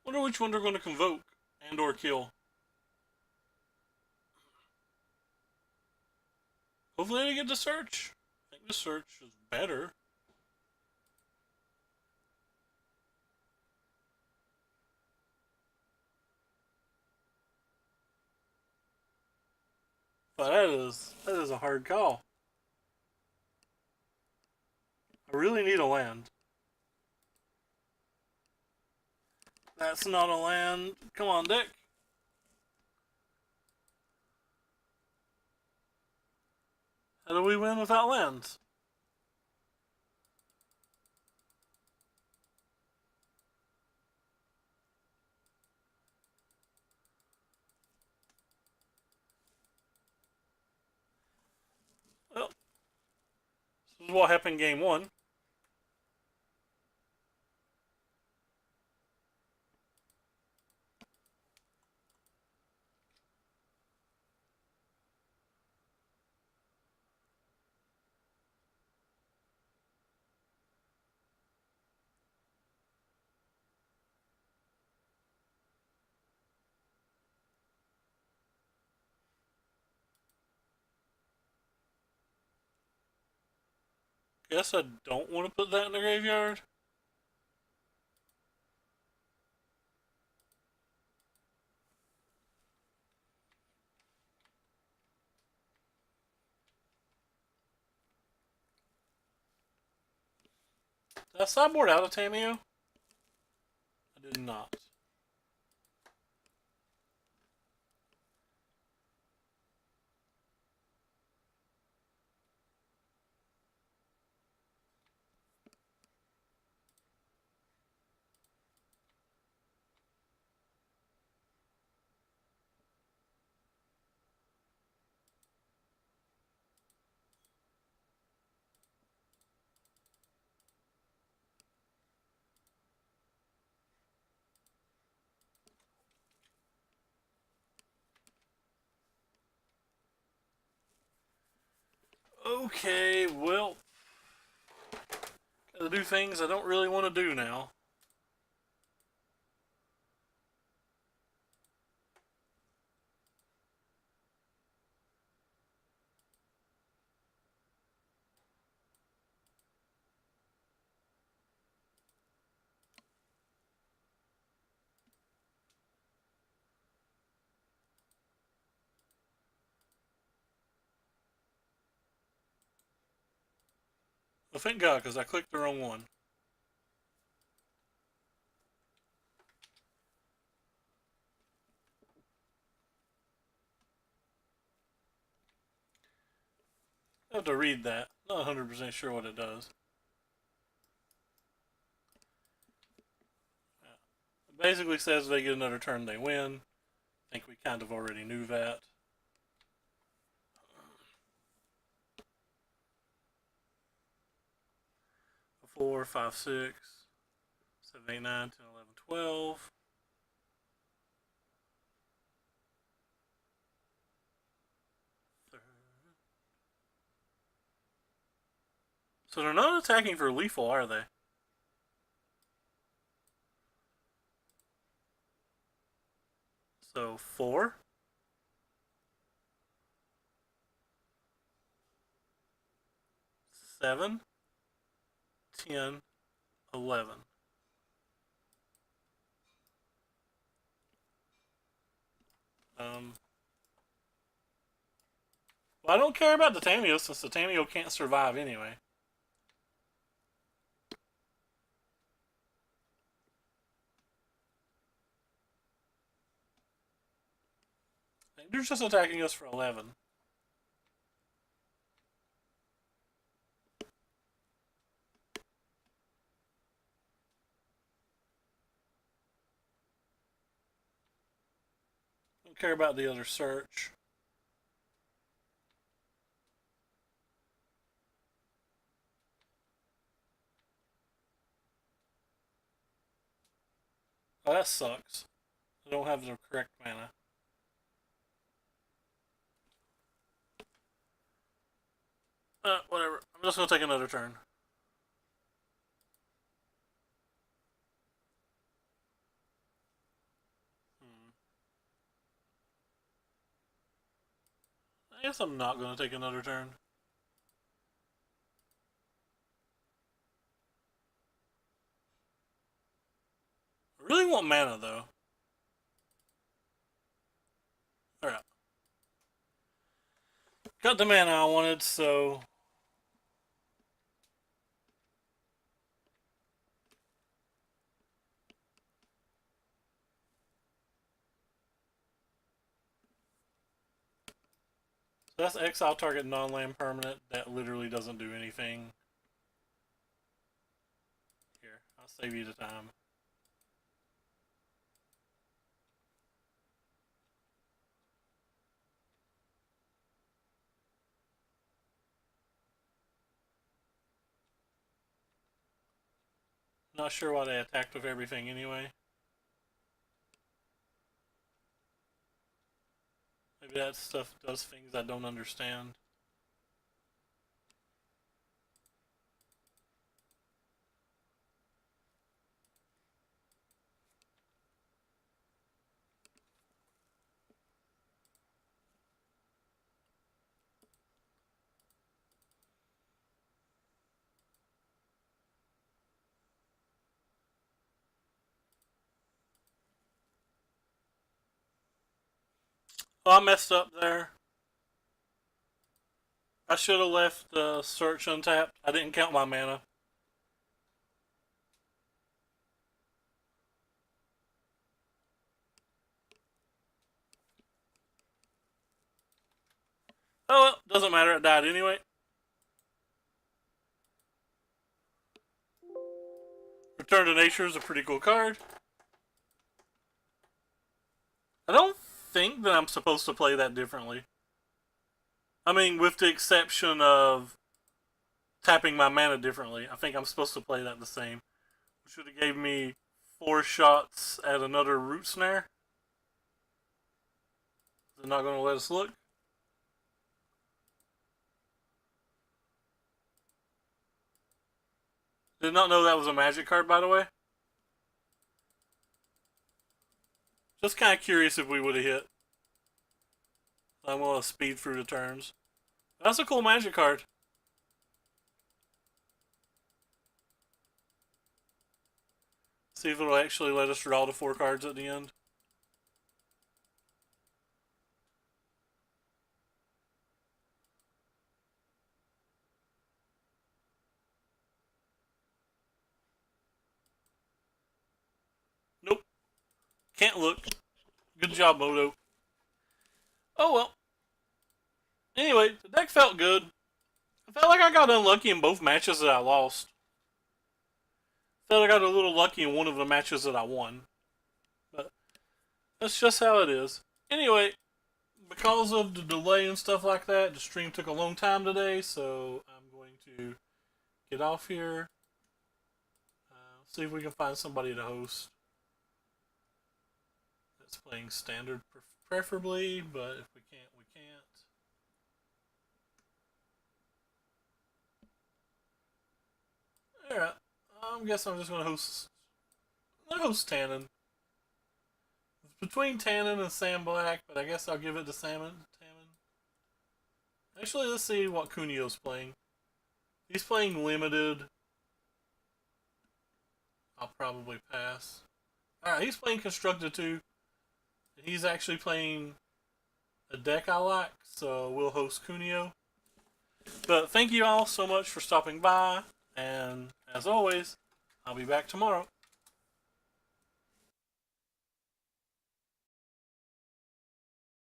Wonder which one they're going to convoke and or kill. Hopefully they get the search. I think the search is better. But that is a hard call. I really need a land. That's not a land. Come on, Dick. How do we win without lands? Well, this is what happened game one. Guess I don't want to put that in the graveyard. Did I sideboard out of Tameo? I did not. Okay, well, gotta do things I don't really want to do now. Well, thank God, because I clicked the wrong one. I have to read that. Not 100% sure what it does. It basically says if they get another turn, they win. I think we kind of already knew that. Four, five, 6, 7, 8, 9, 10, 11, 12. So they're not attacking for lethal, are they? So 4, 7, 10, 11. Well, I don't care about the Tameo since the Tameo can't survive anyway. They're just attacking us for 11. Don't care about the other search. Oh, that sucks. I don't have the correct mana. Whatever. I'm just gonna take another turn. I guess I'm not gonna take another turn. I really want mana though. Alright. Got the mana I wanted, so that's exile target non-land permanent. That literally doesn't do anything. Here, I'll save you the time. Not sure why they attacked with everything anyway. Maybe that stuff does things I don't understand. Oh, I messed up there. I should have left the search untapped. I didn't count my mana. Oh well, doesn't matter. It died anyway. Return to Nature is a pretty cool card. I don't think that I'm supposed to play that differently. I mean, with the exception of tapping my mana differently. I think I'm supposed to play that the same. Should have gave me 4 shots at another root snare. They're not going to let us look. Did not know that was a magic card, by the way. Just kind of curious if we would have hit. I'm going to speed through the turns. That's a cool magic card. See if it'll actually let us draw the 4 cards at the end. Nope. Can't look. Good job, Moto. Oh well. Anyway, the deck felt good. I felt like I got unlucky in both matches that I lost. I felt like I got a little lucky in one of the matches that I won. But that's just how it is. Anyway, because of the delay and stuff like that, the stream took a long time today, so I'm going to get off here. See if we can find somebody to host that's playing standard, preferably, but if we can't, we can't. Alright, I guess I'm just going to host Tannen. It's between Tannen and Sam Black, but I guess I'll give it to Tannen. Actually, let's see what Cunio's playing. He's playing limited. I'll probably pass. Alright, he's playing Constructed too. He's actually playing a deck I like, so we'll host Cunio. But thank you all so much for stopping by, and as always, I'll be back tomorrow.